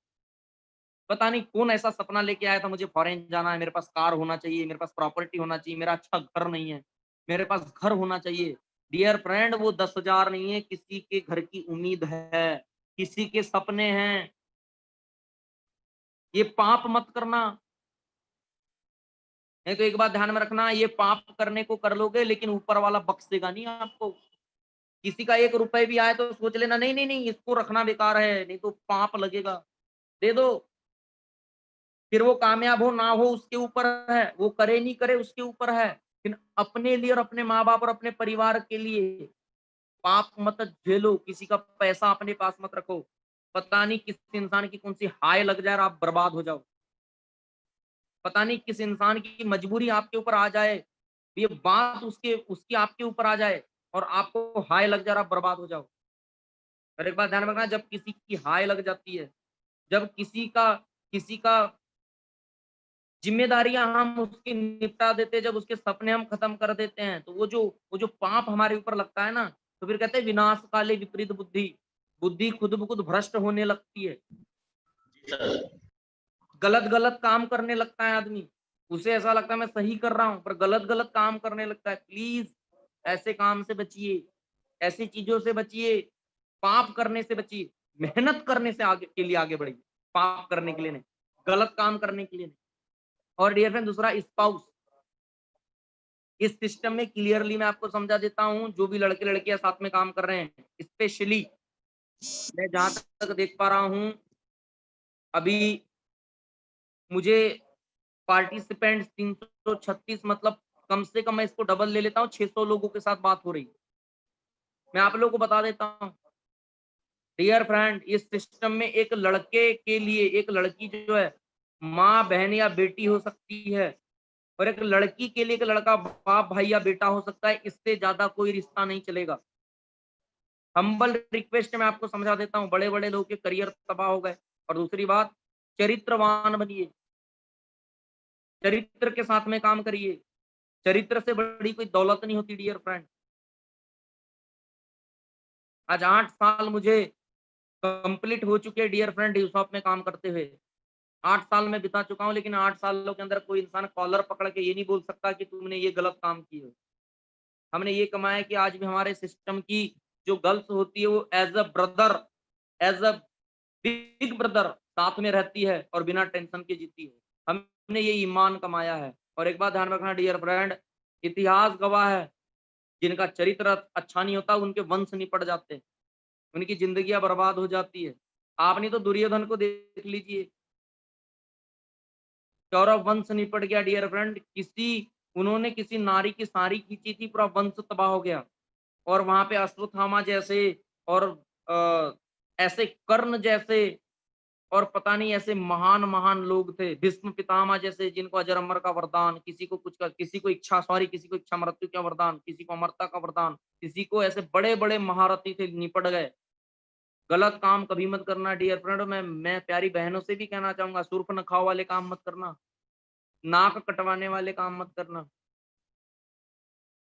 पता नहीं कौन ऐसा सपना लेके आया था मुझे फॉरेन जाना है, मेरे पास कार होना चाहिए, मेरे पास प्रॉपर्टी होना चाहिए, मेरा अच्छा घर नहीं है, मेरे पास घर होना चाहिए। डियर फ्रेंड वो 10,000 नहीं है, किसी के घर की उम्मीद है, किसी के सपने हैं। ये पाप मत करना, नहीं तो एक बात ध्यान में रखना, ये पाप करने को कर लोगे लेकिन ऊपर वाला बख्शेगा नहीं आपको। किसी का 1 रुपए भी आए तो सोच लेना नहीं, नहीं, नहीं इसको रखना बेकार है, नहीं तो पाप लगेगा। दे दो। फिर वो कामयाब हो ना हो उसके ऊपर है, वो करे नहीं करे उसके ऊपर है। लेकिन अपने लिए और अपने माँ-बाप और अपने परिवार के लिए पाप मत झेलो, किसी का पैसा अपने पास मत रखो। पता नहीं किस इंसान की कौन-सी हाय लग जाए और आप बर्बाद हो जाओ। पता नहीं किस इंसान की मजबूरी आपके ऊपर आ जाए, ये बात उसके उसकी आपके ऊपर आ जाए और आपको हाय लग जाए और आप बर्बाद हो जाओ। और एक बात ध्यान में रखना जब किसी की हाय लग जाती है, जब किसी का ज़िम्मेदारियाँ हम उसकी निपटा देते हैं, जब उसके सपने हम खत्म कर देते हैं, तो वो जो पाप हमारे ऊपर लगता है ना, तो फिर कहते हैं विनाश काले विपरीत बुद्धि, बुद्धि खुद ब खुद भ्रष्ट होने लगती है। जी सर। गलत-गलत काम करने लगता है आदमी। उसे ऐसा लगता है मैं सही कर रहा हूँ, पर गलत-गलत काम करने लगता है। प्लीज़ ऐसे काम से बचिए, ऐसी चीज़ों से बचिए, पाप करने से बचिए, मेहनत करने से आगे के लिए आगे बढ़िए, पाप करने के लिए नहीं, गलत काम करने के लिए नहीं। और डियर फ्रेंड दूसरा स्पाउस इस सिस्टम में क्लियरली मैं आपको समझा देता हूँ, जो भी लड़के-लड़कियाँ साथ में काम कर रहे हैं, स्पेशली मैं जहाँ तक देख पा रहा हूँ, अभी मुझे पार्टिसिपेंट्स 336 मतलब कम से कम मैं इसको डबल ले लेता हूँ, 600 लोगों के साथ बात हो रही है। मैं आप लोगों को बता देता हूँ, डियर फ्रेंड इस सिस्टम में एक लड़के के लिए एक लड़की जो है, माँ, बहन या बेटी हो सकती है और एक लड़की के लिए एक लड़का बाप, भाई या बेटा हो सकता है, इससे ज़्यादा कोई रिश्ता नहीं चलेगा। हम्बल रिक्वेस्ट मैं आपको समझा देता हूँ, बड़े-बड़े लोगों के करियर तबाह हो गए और दूसरी बात चरित्रवान बनिए, चरित्र के साथ में काम करिए। चरित्र से बड़ी कोई दौलत नहीं होती डियर फ्रेंड। आज 8 साल मुझे कंप्लीट हो चुके हैं डियर फ्रेंड डी शॉप में काम करते हुए। 8 साल मैं बिता चुका हूँ लेकिन 8 सालों के अंदर कोई इंसान कॉलर पकड़ के ये नहीं बोल सकता कि तुमने ये गलत काम किए। हमने ये कमाया कि आज भी हमारे सिस्टम की जो गर्ल्स होती है वो as a brother, as a big brother साथ में रहती है और बिना टेंशन के जीती है। हमने ये ईमान कमाया है और एक बात ध्यान रखना डियर फ्रेंड, इतिहास गवाह है, जिनका चरित्र अच्छा नहीं होता उनके वंश निपट जाते हैं, उनकी ज़िंदगियाँ बर्बाद हो जाती है। आपने तो दुर्योधन को देख लीजिए, कौरव वंश निपट गया डियर फ्रेंड, उन्होंने किसी नारी की साड़ी खींची थी, पूरा वंश तबाह हो गया और वहाँ पे अश्वत्थामा जैसे और ऐसे कर्ण जैसे और पता नहीं ऐसे महान महान लोग थे, भीष्म पितामह जैसे, जिनको अजर अमर का वरदान, किसी को कुछ का, किसी को इच्छा मृत्यु का वरदान, किसी को अमरता का वरदान, किसी को ऐसे बड़े बड़े महारथी थे, निपट गए। गलत काम कभी मत करना डियर फ्रेंड। मैं प्यारी बहनों से भी कहना चाहूंगा, सुर्ख नखाओ वाले काम मत करना, नाक कटवाने वाले काम मत करना।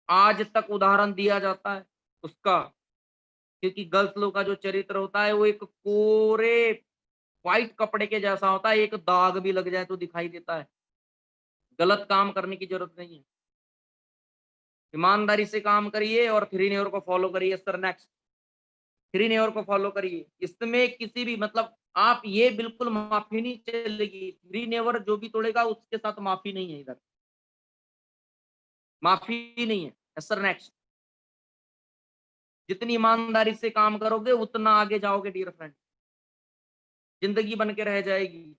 आज तक उदाहरण दिया जाता है उसका, क्योंकि गर्ल्स लोग का जो चरित्र होता है वो एक कोरे व्हाइट कपड़े के जैसा होता है, एक दाग भी लग जाए तो दिखाई देता है। गलत काम करने की जरूरत नहीं है, ईमानदारी से काम करिए और थ्री नेवर को फॉलो करिए। सर नेक्स्ट, थ्री नेवर को फॉलो करिए। इसमें किसी भी मतलब आप ये बिल्कुल माफी नहीं चलेगी, थ्री नेवर जो भी तोड़ेगा उसके साथ माफी नहीं है, इधर माफी नहीं है। सर नेक्स्ट, जितनी ईमानदारी से काम करोगे उतना आगे जाओगे डियर फ्रेंड, जिंदगी बन के रह जाएगी।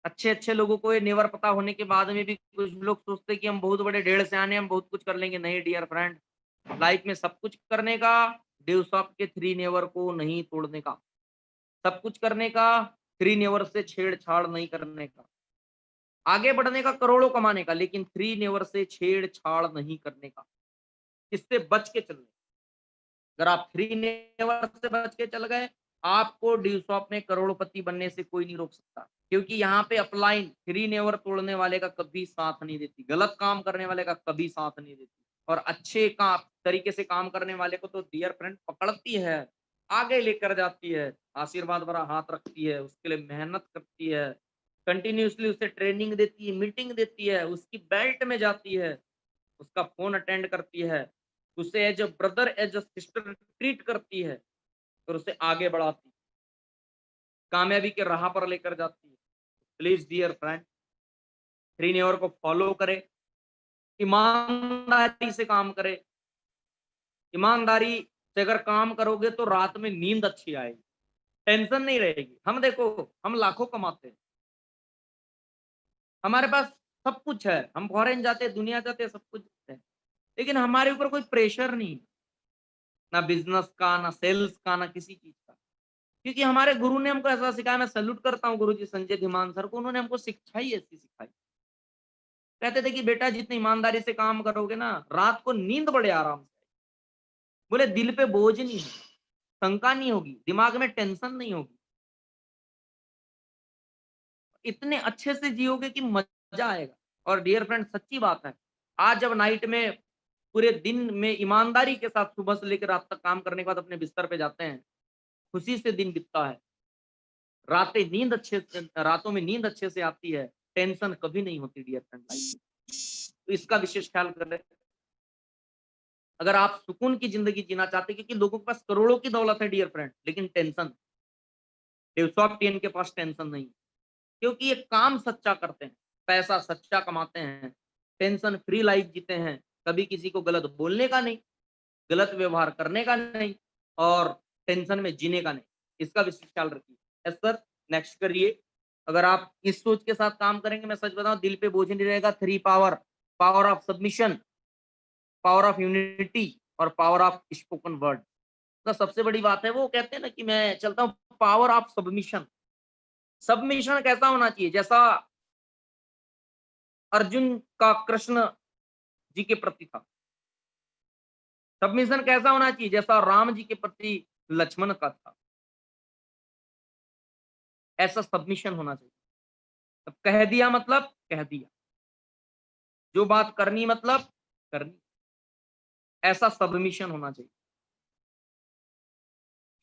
अच्छे अच्छे लोगों को ये नेवर पता होने के बाद में भी कुछ लोग सोचते हैं कि हम बहुत बड़े ढेड़ से आने, हम बहुत कुछ कर लेंगे। नहीं डियर फ्रेंड, लाइफ में सब कुछ करने का, डेवसॉफ्ट के थ्री नेवर को नहीं तोड़ने का। सब कुछ करने का, थ्री नेवर से छेड़छाड़ नहीं करने का। आगे बढ़ने का, करोड़ों कमाने का, लेकिन थ्री नेवर से छेड़छाड़ नहीं करने का। इससे बच के चलने। अगर आप थ्री नेवर से बच के चल गए, आपको डेवसॉफ्ट में करोड़पति बनने से कोई नहीं रोक सकता, क्योंकि यहाँ पे अपलाइन थ्री नेवर तोड़ने वाले का कभी साथ नहीं देती, गलत काम करने वाले का कभी साथ नहीं देती, और अच्छे का तरीके से काम करने वाले को तो डियर फ्रेंड पकड़ती है, आगे लेकर जाती है, आशीर्वाद भरा हाथ रखती है, उसके लिए मेहनत करती है, कंटिन्यूअसली उसे ट्रेनिंग देती है, मीटिंग देती है, उसकी बेल्ट में जाती है, उसका फोन अटेंड करती है, उसे as a brother as a sister treat करती है, और उसे आगे बढ़ाती है, कामयाबी के राह पर लेकर जाती है। Please dear friend, three never को फॉलो करें, ईमानदारी से काम करें। ईमानदारी से अगर काम करोगे तो रात में नींद अच्छी आएगी, टेंशन नहीं रहेगी। हम देखो, हम लाखों कमाते हैं, हमारे पास सब कुछ है, हम फॉरेन जाते हैं, दुनिया जाते हैं, सब कुछ है, लेकिन हमारे ऊपर कोई प्रेशर नहीं, ना बिजनेस का, ना सेल्स का, ना किसी चीज का, क्योंकि हमारे गुरु ने हमको ऐसा सिखाया। मैं सैल्यूट करता हूँ गुरु जी संजय धीमान सर को, उन्होंने हमको शिक्षा ही ऐसी सिखाई। कहते थे कि बेटा जितनी ईमानदारी से काम करोगे ना, रात को नींद बड़े आराम से, बोले दिल पे बोझ नहीं है, शंका नहीं होगी, दिमाग में टेंशन नहीं होगी, इतने अच्छे से जियोगे कि मजा आएगा। और डियर फ्रेंड सच्ची बात है, आज जब नाइट में पूरे दिन में ईमानदारी के साथ सुबह से लेकर रात तक काम करने के बाद अपने बिस्तर पे जाते हैं, खुशी से दिन बीतता है, रातों में नींद अच्छे से आती है, टेंशन कभी नहीं होती डियर फ्रेंड लाइफ में। तो इसका विशेष ख्याल करें। अगर आप सुकून की जिंदगी जीना चाहते हैं, क्योंकि लोगों के पास करोड़ों की दौलत है डियर फ्रेंड, लेकिन टेंशन, डेवसॉफ्ट टीम के पास टेंशन नहीं, क्योंकि ये काम सच्चा करते हैं, पैसा सच्चा कमाते हैं, टेंशन फ्री लाइफ जीते हैं, कभी किसी को गलत बोलने का नहीं, गलत व्यवहार करने का नहीं, और टेंशन में जीने का नहीं। इसका विशेष ख्याल रखिए। यस सर, नेक्स्ट करिए। अगर आप इस सोच के साथ काम करेंगे, मैं सच बताऊं, दिल पे बोझ नहीं रहेगा। Three power, power of submission, power of unity, और पावर ऑफ स्पोकन वर्ड। तो सबसे बड़ी बात है, वो कहते हैं ना कि मैं चलता हूँ पावर ऑफ सबमिशन। सबमिशन कैसा होना चाहिए, जैसा अर्जुन का कृष्ण जी के प्रति था। सबमिशन कैसा होना चाहिए, जैसा राम जी के प्रति लक्ष्मण का था। ऐसा सबमिशन होना चाहिए। अब कह दिया मतलब कह दिया, जो बात करनी मतलब करनी, ऐसा सबमिशन होना चाहिए।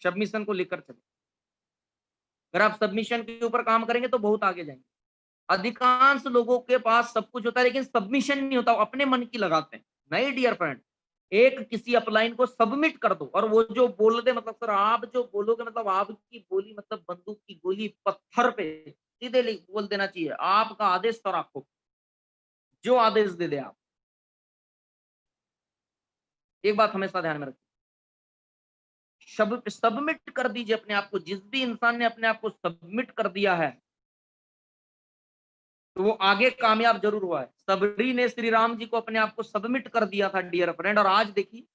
सबमिशन को लेकर चले। अगर आप सबमिशन के ऊपर काम करेंगे तो बहुत आगे जाएंगे। अधिकांश लोगों के पास सब कुछ होता है, लेकिन सबमिशन नहीं होता, वो अपने मन की लगाते हैं। नहीं डियर फ्रेंड, एक किसी अपलाइन को सबमिट कर दो, और वो जो बोल दे, मतलब सर आप जो बोलोगे, मतलब आपकी बोली मतलब बंदूक की गोली पत्थर पे सीधे बोल देना चाहिए। आपका आदेश सर आपको जो आदेश दे दे आप। एक बात हमेशा ध्यान में रखिए, सबमिट कर दीजिए अपने आप को। जिस भी इंसान ने अपने आप को सबमिट कर दिया है, तो वो आगे कामयाब जरूर हुआ है। सबरी ने श्री राम जी को अपने आप को सबमिट कर दिया था डियर फ्रेंड, और आज देखिए,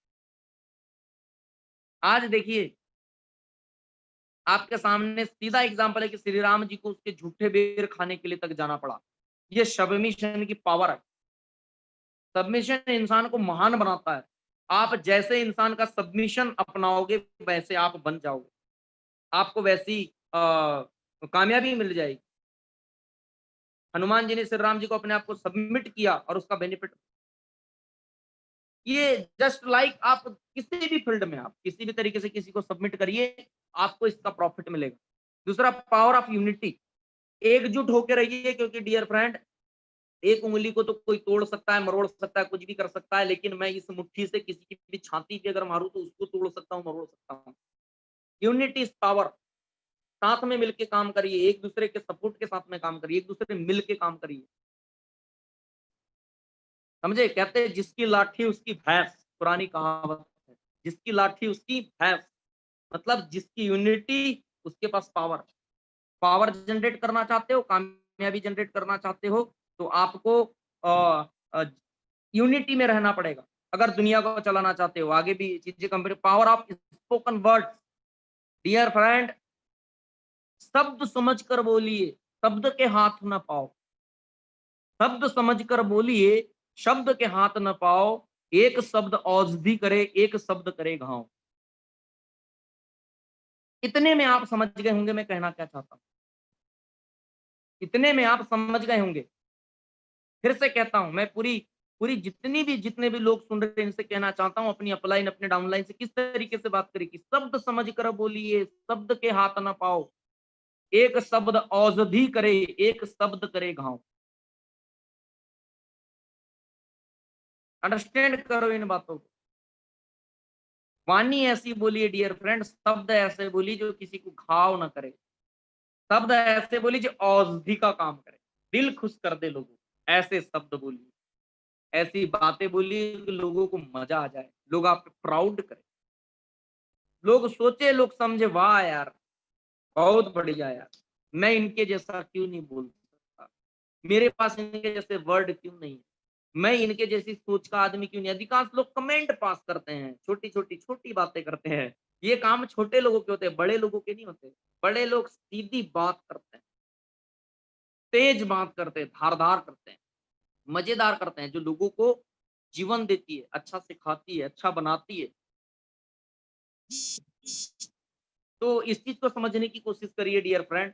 आज देखिए, आपके सामने सीधा एग्जांपल है कि श्री राम जी को उसके झूठे बेर खाने के लिए तक जाना पड़ा। ये सबमिशन की पावर है। सबमिशन इंसान को महान बनाता है। आप जैसे इंसान का सबमिशन अपनाओगे, वैसे आप बन जाओगे। आपको वैसी कामयाबी मिल जाएगी। हनुमान जी ने श्री राम जी को अपने आप को सबमिट किया और उसका बेनिफिट, ये जस्ट लाइक आप किसी भी फील्ड में आप किसी भी तरीके से किसी को सबमिट करिए, आपको इसका प्रॉफिट मिलेगा। दूसरा, पावर ऑफ यूनिटी, एकजुट होकर रहिए, क्योंकि डियर फ्रेंड, एक उंगली को तो कोई तोड़ सकता है, मरोड़ सकता है, कुछ भी कर सकता है, लेकिन मैं इस मुट्ठी से किसी की भी छाती पे अगर मारूं तो उसको तोड़ सकता हूं, मरोड़ सकता हूं। Unity is power. साथ में मिलके काम करिए, एक दूसरे के सपोर्ट के साथ में काम करिए, एक दूसरे मिल के काम करिए। समझे? कहते हैं जिसकी लाठी उसकी भैंस, पुरानी कहावत है। जिसकी लाठी उसकी भैंस, मतलब जिसकी यूनिटी उसके पास पावर। पावर जनरेट करना चाहते हो, कामयाबी जनरेट करना चाहते हो, तो आपको यूनिटी में रहना पड़ेगा। अगर दुनिया को चलाना चाहते हो, आगे भी चीजें company, power of spoken words. Dear friend, शब्द समझ कर बोलिए, शब्द के हाथ न पाओ। शब्द समझ कर बोलिए, शब्द के हाथ न पाओ। एक शब्द औषधि करे, एक शब्द करे घाव। इतने में आप समझ गए होंगे मैं कहना क्या चाहता हूं। इतने में आप समझ गए होंगे। फिर से कहता हूं, मैं पूरी पूरी जितने भी लोग सुन रहे हैं, इनसे कहना चाहता हूं, अपनी अपलाइन अपने डाउनलाइन से किस तरीके से बात करें कि शब्द समझ कर बोलिए, शब्द के हाथ ना पाओ। एक शब्द औषधि करे, एक शब्द करे घाव। अंडरस्टैंड करो इन बातों को। वाणी ऐसी बोलिए डियर फ्रेंड, शब्द ऐसे बोलिए जो किसी को घाव ना करे। शब्द ऐसे बोलिए जो औषधि का काम करे, दिल खुश कर दे लोगों को। ऐसे शब्द बोलिए, ऐसी बातें बोलिए कि लोगों को मजा आ जाए, लोग आप पे प्राउड करें, लोग सोचे, लोग समझे, वाह यार, बहुत बढ़िया यार, मैं इनके जैसा क्यों नहीं बोल सकता, मेरे पास इनके जैसे वर्ड क्यों नहीं है, मैं इनके जैसी सोच का आदमी क्यों नहीं। अधिकांश लोग कमेंट पास करते हैं, छोटी बातें करते हैं। ये काम छोटे लोगों के होते हैं, बड़े लोगों के नहीं होते। बड़े लोग सीधी बात करते हैं, तेज बात करते हैं, धारदार करते हैं, मजेदार करते हैं, जो लोगों को जीवन देती है, अच्छा सिखाती है, अच्छा बनाती है। तो इस चीज को समझने की कोशिश करिए डियर फ्रेंड।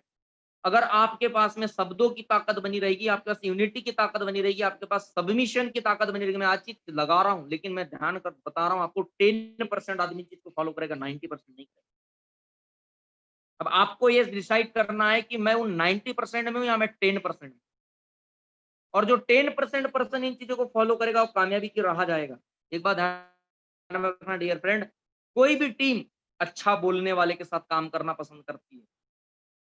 अगर आपके पास में शब्दों की ताकत बनी रहेगी, आपके पास यूनिटी की ताकत बनी रहेगी, आपके पास सबमिशन की ताकत बनी रहेगी। मैं आज चीज लगा रहा हूं, लेकिन मैं ध्यान कर बता रहा हूं आपको, 10% आदमी चीज को फॉलो करेगा, 90% नहीं करेगा। अब आपको ये डिसाइड करना है कि मैं उन 90% में हूं या मैं 10%। और जो 10% पर्सन इन चीजों को फॉलो करेगा, वो कामयाबी की राह जाएगा। एक बात ध्यान में रखना डियर फ्रेंड, कोई भी टीम अच्छा बोलने वाले के साथ काम करना पसंद करती है,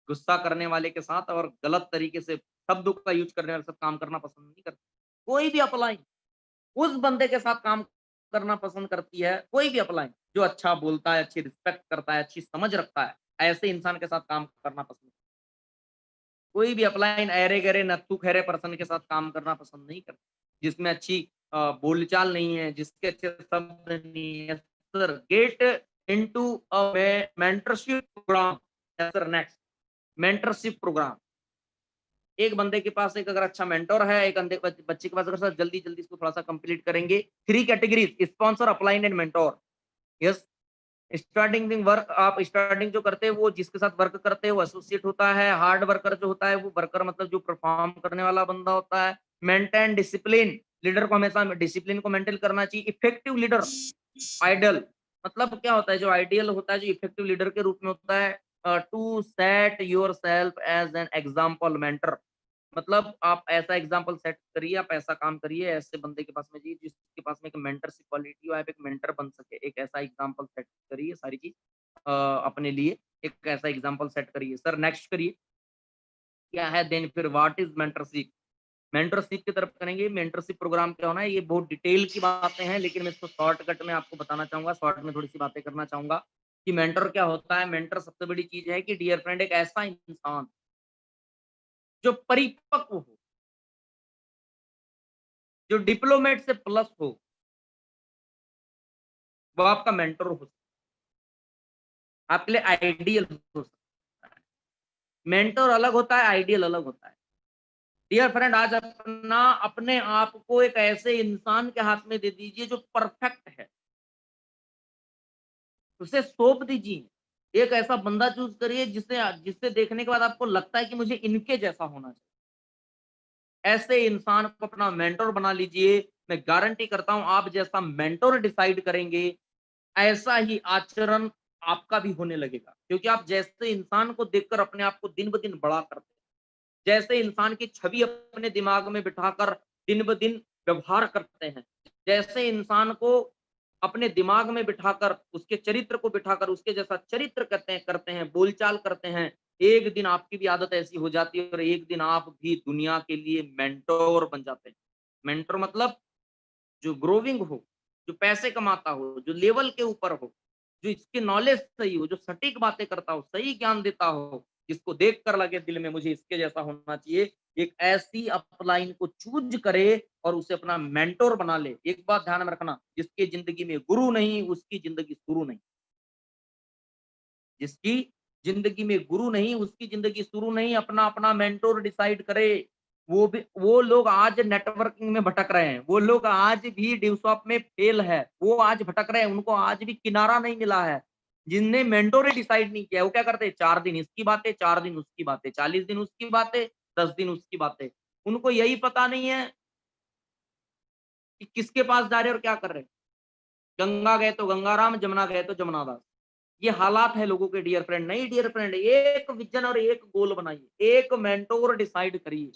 गुस्सा करने वाले के साथ और गलत तरीके से शब्दों का यूज करने वाले के साथ काम करना पसंद नहीं करती। कोई भी अपलाइन उस बंदे के साथ काम करना पसंद करती है, कोई भी अपलाइन जो अच्छा बोलता है, अच्छी रिस्पेक्ट करता है, अच्छी समझ रखता है, ऐसे इंसान के साथ काम करना पसंद। कोई भी अपलाइन ऐरे गहरे नत्थु खैरे पर्सन के साथ काम करना पसंद नहीं करता, जिसमें अच्छी बोलचाल नहीं है, जिसके अच्छे शब्द नहीं है। Sir, get into a mentorship program. Sir, next, mentorship program. एक बंदे के पास एक अगर अच्छा मेंटर है, एक बच्चे के पास अगर सर जल्दी जल्दी इसको थोड़ा सा कंप्लीट करेंगे। 3 categories, sponsor, upline and mentor. Yes, starting दिन वर्क, आप स्टार्टिंग जो करते हैं वो जिसके साथ वर्क करते हैं वो एसोसिएट होता है। हार्ड वर्कर जो होता है वो वर्कर, मतलब जो परफॉर्म करने वाला बंदा होता है। मेंटेन डिसिप्लिन, लीडर को हमेशा डिसिप्लिन को मेंटेन करना चाहिए। इफेक्टिव लीडर, आइडल, मतलब क्या होता है, जो आइडियल होता है, जो इफेक्टिव लीडर के रूप में होता है। To set yourself as an example mentor, मतलब आप ऐसा एग्जाम्पल सेट करिए, आप ऐसा काम करिए, ऐसे बंदे के पास में जी जिसके पास में एक मेंटरशिप क्वालिटी हो, आप एक मेंटर बन सके। एक ऐसा एग्जाम्पल सेट करिए, सारी चीज अपने लिए एक ऐसा एग्जाम्पल सेट करिए। सर, नेक्स्ट करिए, क्या है देन, फिर व्हाट इज मेंटरशिप। मेंटरशिप की तरफ करेंगे। मेंटरशिप प्रोग्राम क्या होना है, ये बहुत डिटेल की बातें हैं, लेकिन मैं इसको शॉर्टकट में आपको बताना चाहूंगा, शॉर्ट में थोड़ी सी बातें करना चाहूंगा कि मेंटर क्या होता है। मेंटर सबसे बड़ी चीज है कि डियर फ्रेंड, एक ऐसा इंसान जो परिपक्व हो, जो डिप्लोमेट से प्लस हो, वो आपका मेंटर हो सकता है। आपके लिए आइडियल हो सकता है। मेंटर अलग होता है, आइडियल अलग होता है। डियर फ्रेंड, आज अपने आप को एक ऐसे इंसान के हाथ में दे दीजिए जो परफेक्ट है, उसे सौंप दीजिए। एक ऐसा बंदा चूज करिए जिसे जिससे देखने के बाद आपको लगता है कि मुझे इनके जैसा होना चाहिए। ऐसे इंसान को अपना मेंटर बना लीजिए। मैं गारंटी करता हूं, आप जैसा मेंटर डिसाइड करेंगे, ऐसा ही आचरण आपका भी होने लगेगा, क्योंकि आप जैसे इंसान को देखकर अपने आप को दिन ब दिन बड़ा करते हैं, जैसे इंसान की छवि अपने दिमाग में बिठाकर दिन ब दिन व्यवहार करते हैं, जैसे इंसान को अपने दिमाग में बिठाकर, उसके चरित्र को बिठाकर उसके जैसा चरित्र करते हैं, बोलचाल करते हैं, एक दिन आपकी भी आदत ऐसी हो जाती है और एक दिन आप भी दुनिया के लिए मेंटोर बन जाते हैं। मेंटोर मतलब जो ग्रोविंग हो, जो पैसे कमाता हो, जो लेवल के ऊपर हो, जो इसकी नॉलेज सही हो, जो सटीक बातें करता हो, सही ज्ञान देता हो, जिसको देख कर लगे दिल में मुझे इसके जैसा होना चाहिए, एक ऐसी अपलाइन को चूज करे और उसे अपना मेंटोर बना ले। एक बात ध्यान में रखना, जिसकी जिंदगी में गुरु नहीं, उसकी जिंदगी शुरू नहीं। जिसकी जिंदगी में गुरु नहीं, उसकी जिंदगी शुरू नहीं। अपना अपना मेंटोर डिसाइड करे। वो लोग आज नेटवर्किंग में भटक रहे हैं, वो लोग आज भी ड्यू शॉप में फेल है, वो आज भटक रहे हैं, उनको आज भी किनारा नहीं मिला है। जिनने मेंटोर ही डिसाइड नहीं किया, वो क्या करते हैं, 4 दिन इसकी बातें, 4 दिन उसकी बातें, 40 दिन उसकी बातें, 10 दिन उसकी बातें। उनको यही पता नहीं है कि किसके पास जा रहे हैं और क्या कर रहे हैं। गंगा गए तो गंगाराम, जमुना गए तो जमुनादास। ये हालात है लोगों के। डियर फ्रेंड, नहीं डियर फ्रेंड, एक विजन और एक गोल बनाइए, एक मेंटोर डिसाइड करिए।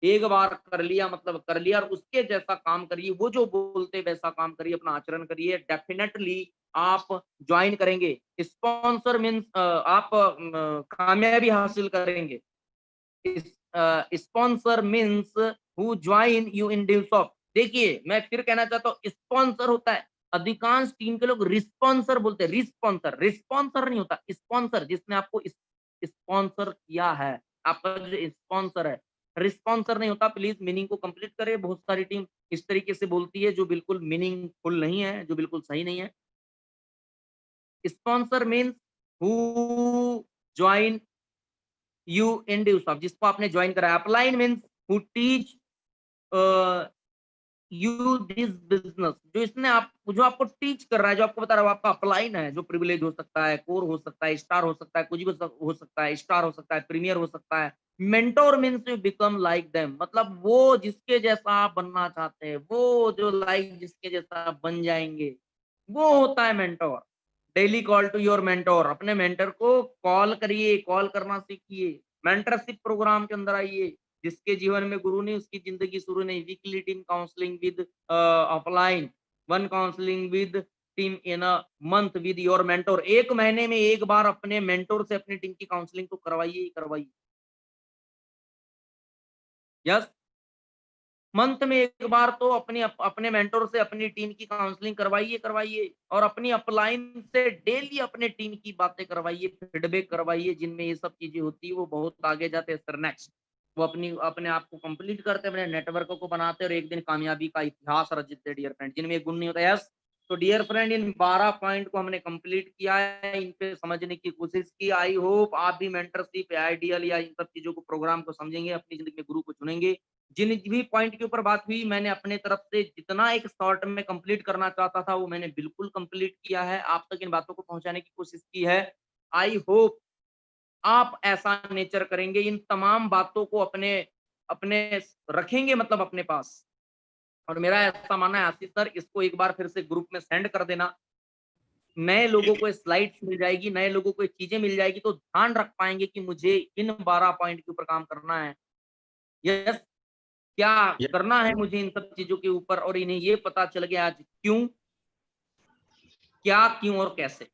एक बार कर लिया मतलब कर लिया, और उसके जैसा काम करिए, वो जो बोलते वैसा काम करिए, अपना आचरण करिए। डेफिनेटली आप ज्वाइन करेंगे। स्पॉन्सर मीन्स आप कामयाबी हासिल करेंगे। Sponsor means who join you in due shop. देखिए, मैं फिर कहना चाहता हूँ, स्पॉन्सर होता है, अधिकांश टीम के लोग रिस्पॉन्सर बोलते हैं। रिस्पॉन्सर, रिस्पॉन्सर नहीं होता, स्पॉन्सर जिसने आपको स्पॉन्सर किया है, आपका जो स्पॉन्सर है। रिस्पॉन्सर नहीं होता। प्लीज मीनिंग को कंप्लीट करें। बहुत सारी टीम इस तरीके से बोलती है जो बिल्कुल मीनिंगफुल नहीं है, जो बिल्कुल सही नहीं है। Sponsor means who join you in due shop, जिसको आपने ज्वाइन करा है। Upline means who teach you this business, जो आपको टीच कर रहा है, जो आपको बता रहा है, वो आपका अपलाइन है। जो प्रिविलेज हो सकता है, कोर हो सकता है, स्टार हो सकता है, कुछ भी हो सकता है, स्टार हो सकता है, प्रीमियर हो सकता है। Mentor means you become like them, मतलब वो जिसके जैसा आप बनना चाहते हैं, वो जो लाइक जिसके जैसा आप बन जाएंगे, वो होता है mentor. Daily call to your mentor. अपने मेंटर को कॉल करिए, कॉल करना सीखिए। मेंटरशिप प्रोग्राम के अंदर आइए। जिसके जीवन में गुरु नहीं, उसकी जिंदगी शुरू नहीं। Weekly team counselling with offline, one counselling with team in a month with your mentor. एक महीने में एक बार अपने मेंटोर से अपनी टीम की काउंसलिंग तो करवाइए ही करवाइए। यस, मंथ में एक बार तो अपने मेंटोर से अपनी टीम की काउंसलिंग करवाइए करवाइए, और अपनी अपलाइन से डेली अपने टीम की बातें करवाइए, फीडबैक करवाइए। जिनमें ये सब चीजें होती है वो बहुत आगे जाते हैं। सर नेक्स्ट, वो अपने आप को कंप्लीट करते हैं, अपने नेटवर्क को बनाते हैं और एक दिन कामयाबी का इतिहास रचते हैं। डियर फ्रेंड, जिनमें ये गुण नहीं होता। यस, तो डियर फ्रेंड, इन 12 पॉइंट को हमने कंप्लीट किया है, इन पे समझने की कोशिश की। आई होप आप भी मेंटरशिप, आइडियल या इन सब चीजों को, प्रोग्राम को समझेंगे, अपनी जिंदगी में गुरु को चुनेंगे। जिन भी पॉइंट के ऊपर बात हुई, मैंने अपने तरफ से जितना एक शॉर्ट में कंप्लीट करना चाहता था वो मैंने बिल्कुल कंप्लीट किया है, आप तक इन बातों को पहुंचाने की कोशिश की है। आई होप आप ऐसा नेचर करेंगे, इन तमाम बातों को अपने अपने रखेंगे, मतलब अपने पास। और मेरा ऐसा मानना है, आशीष सर, इसको एक बार फिर से ग्रुप में सेंड कर देना। नए लोगों को स्लाइड्स मिल जाएगी, नए लोगों को चीजें मिल जाएगी, तो ध्यान रख पाएंगे कि मुझे इन 12 पॉइंट के ऊपर काम करना है। यस, क्या करना है मुझे इन सब चीजों के ऊपर, और इन्हें ये पता चल गया आज क्यों, क्या, क्यों और कैसे।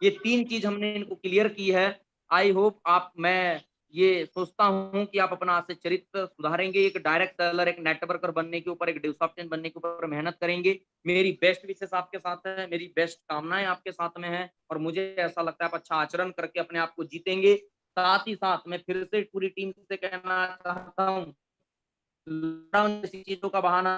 ये 3 चीज हमने इनको क्लियर की है। आई होप मैं ये सोचता हूं कि आप अपना से चरित्र सुधारेंगे, एक डायरेक्ट सेलर, एक नेटवर्कर बनने के ऊपर, एक डिसॉप्टेंट बनने के ऊपर मेहनत करेंगे। मेरी बेस्ट विशेष आपके साथ है, मेरी बेस्ट कामनाएं आपके साथ में है, और मुझे ऐसा लगता है आप अच्छा आचरण करके अपने आप को जीतेंगे। साथ ही साथ मैं फिर से पूरी टीम से कहना चाहता हूँ, लॉकडाउन जैसी चीजों का बहाना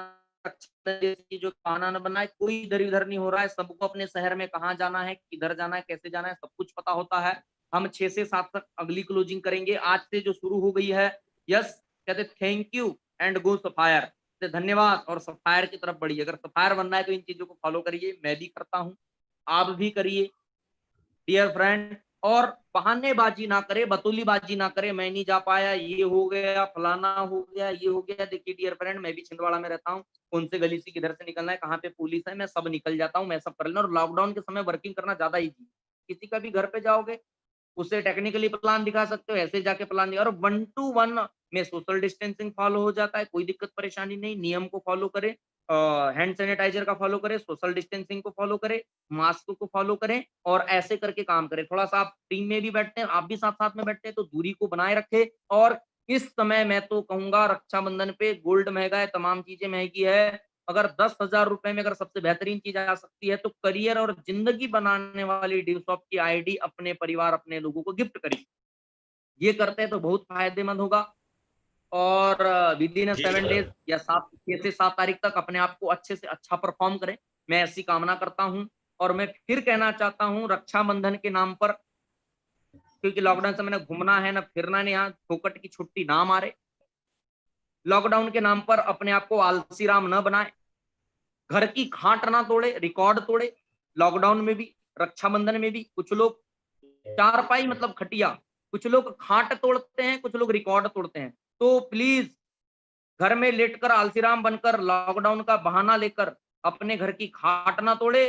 रक्षाबंधन जैसी चीजों का बहाना न बनाए, कोई इधर उधर नहीं हो रहा है, सबको अपने शहर में कहाँ जाना है, किधर जाना है, कैसे जाना है, सब कुछ पता होता है। हम 6 से 7 तक अगली क्लोजिंग करेंगे, आज से जो शुरू हो गई है। यस, कहते thank you and go sapphire, धन्यवाद और सफायर की तरफ बढ़िए। अगर सफायर बनना है तो इन चीजों को फॉलो करिए, मैं भी करता हूँ, आप भी करिए डियर फ्रेंड। और बहानेबाजी ना करे, बतौलीबाजी ना करे, मैं नहीं जा पाया, ये हो गया, फलाना हो गया, ये हो गया। देखिए डियर फ्रेंड, मैं भी छिंदवाड़ा में रहता हूँ, कौन से गली से किधर से निकलना है, कहाँ पे पुलिस है, मैं सब निकल जाता हूँ, मैं सब कर लेना। और लॉकडाउन के समय वर्किंग करना ज्यादा ईजी। किसी का भी घर पे जाओगे, उसे टेक्निकली प्लान दिखा सकते हो, ऐसे जाके प्लान दिया। और 1 टू 1 में सोशल डिस्टेंसिंग फॉलो हो जाता है, कोई दिक्कत परेशानी नहीं। नियम को फॉलो करें, हैंड सैनिटाइजर का फॉलो करें, सोशल डिस्टेंसिंग को फॉलो करें, मास्क को फॉलो करें और ऐसे करके काम करें। थोड़ा-सा आप टीम में भी बैठते हैं, आप भी साथ-साथ में बैठते हैं, तो दूरी को बनाए रखें। और इस समय मैं तो कहूँगा रक्षाबंधन पे गोल्ड महँगा है, तमाम चीज़ें महँगी है। अगर 10,000 रुपए में अगर सबसे बेहतरीन चीज़ आ सकती है, तो करियर और ज़िंदगी बनाने वाली ड्यूसॉफ्ट की आईडी अपने परिवार, अपने लोगों को गिफ्ट करिए। ये करते हैं तो बहुत फ़ायदेमंद होगा। और विदिन जी 7 सर। डेज़ या 6 से 7 तारीख तक अपने आप को अच्छे से अच्छा परफ़ॉर्म करें। मैं ऐसी कामना करता हूँ। और मैं फिर कहना चाहता हूँ, रक्षाबंधन के नाम पर, क्योंकि लॉकडाउन से मैंने घूमना है, ना फिरना है, यहाँ फोकट की छुट्टी ना मारे। लॉकडाउन के नाम पर अपने आप को आलसी राम ना बनाएँ। घर की खाट ना तोड़े, रिकॉर्ड तोड़े। लॉकडाउन में भी, रक्षाबंधन में भी कुछ लोग चारपाई मतलब खटिया, कुछ लोग खाट तोड़ते हैं, कुछ लोग रिकॉर्ड तोड़ते हैं। तो प्लीज़ घर में लेटकर आलसीराम बनकर लॉकडाउन का बहाना लेकर अपने घर की खाट ना तोड़े,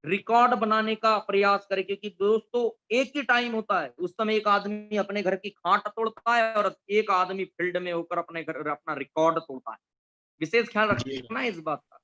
रिकॉर्ड बनाने का प्रयास करे। क्योंकि दोस्तों एक ही टाइम होता है, उस समय एक आदमी अपने घर की खाट तोड़ता है और एक आदमी फील्ड में होकर अपने घर अपना रिकॉर्ड तोड़ता है। विशेष ख्याल जी रखना इस बात का।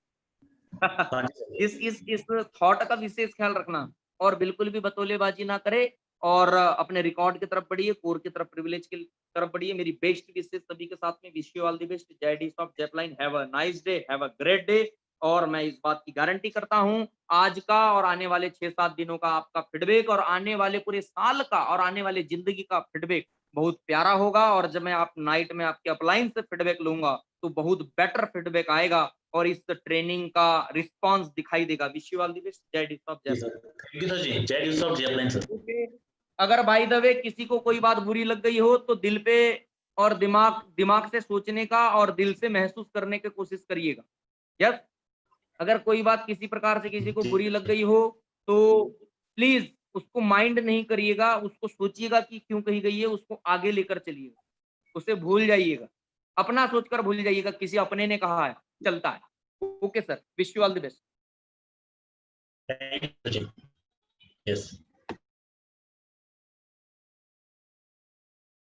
हाँ जी सर। इस थॉट का विशेष ख्याल रखना। और बिल्कुल भी बतौलेबाजी ना करे और अपने रिकॉर्ड की तरफ बढ़िए, कोर की तरफ, प्रिविलेज की तरफ बढ़िए। मेरी बेस्ट विशेष सभी के साथ में, wish you all the best. जय डी सॉफ्ट, जय line, have a nice day, have a great day. और मैं इस बात की गारंटी करता हूँ, आज का और आने वाले 6-7 दिनों का आपका फीडबैक और आने वाले पूरे साल का और आने वाले जिंदगी का फीडबैक बहुत प्यारा होगा। और जब मैं आप नाइट में आपके अपलाइन से फीडबैक लूंगा, तो बहुत बेटर फीडबैक आएगा और इस ट्रेनिंग का रिस्पॉन्स दिखाई देगा। Wish you all the best. जय डी सॉफ्ट, जय जी सर, थैंक यू सर जी। जय यूसुफ जय प्लेन सर। ओके। अगर बाय द वे किसी को कोई बात बुरी लग गई हो, तो दिल पे और दिमाग दिमाग से सोचने का और दिल से महसूस करने की कोशिश करिएगा। यस, अगर कोई बात किसी प्रकार से किसी को जी बुरी लग गई हो, तो प्लीज उसको माइंड नहीं करिएगा, उसको सोचिएगा कि क्यों कही गई है, उसको आगे लेकर चलिएगा, उसे भूल जाइएगा। अपना सोचकर भूल जाइएगा, किसी अपने ने कहा है, चलता है। Okay sir, wish you all the best. Thank you sir ji. Yes.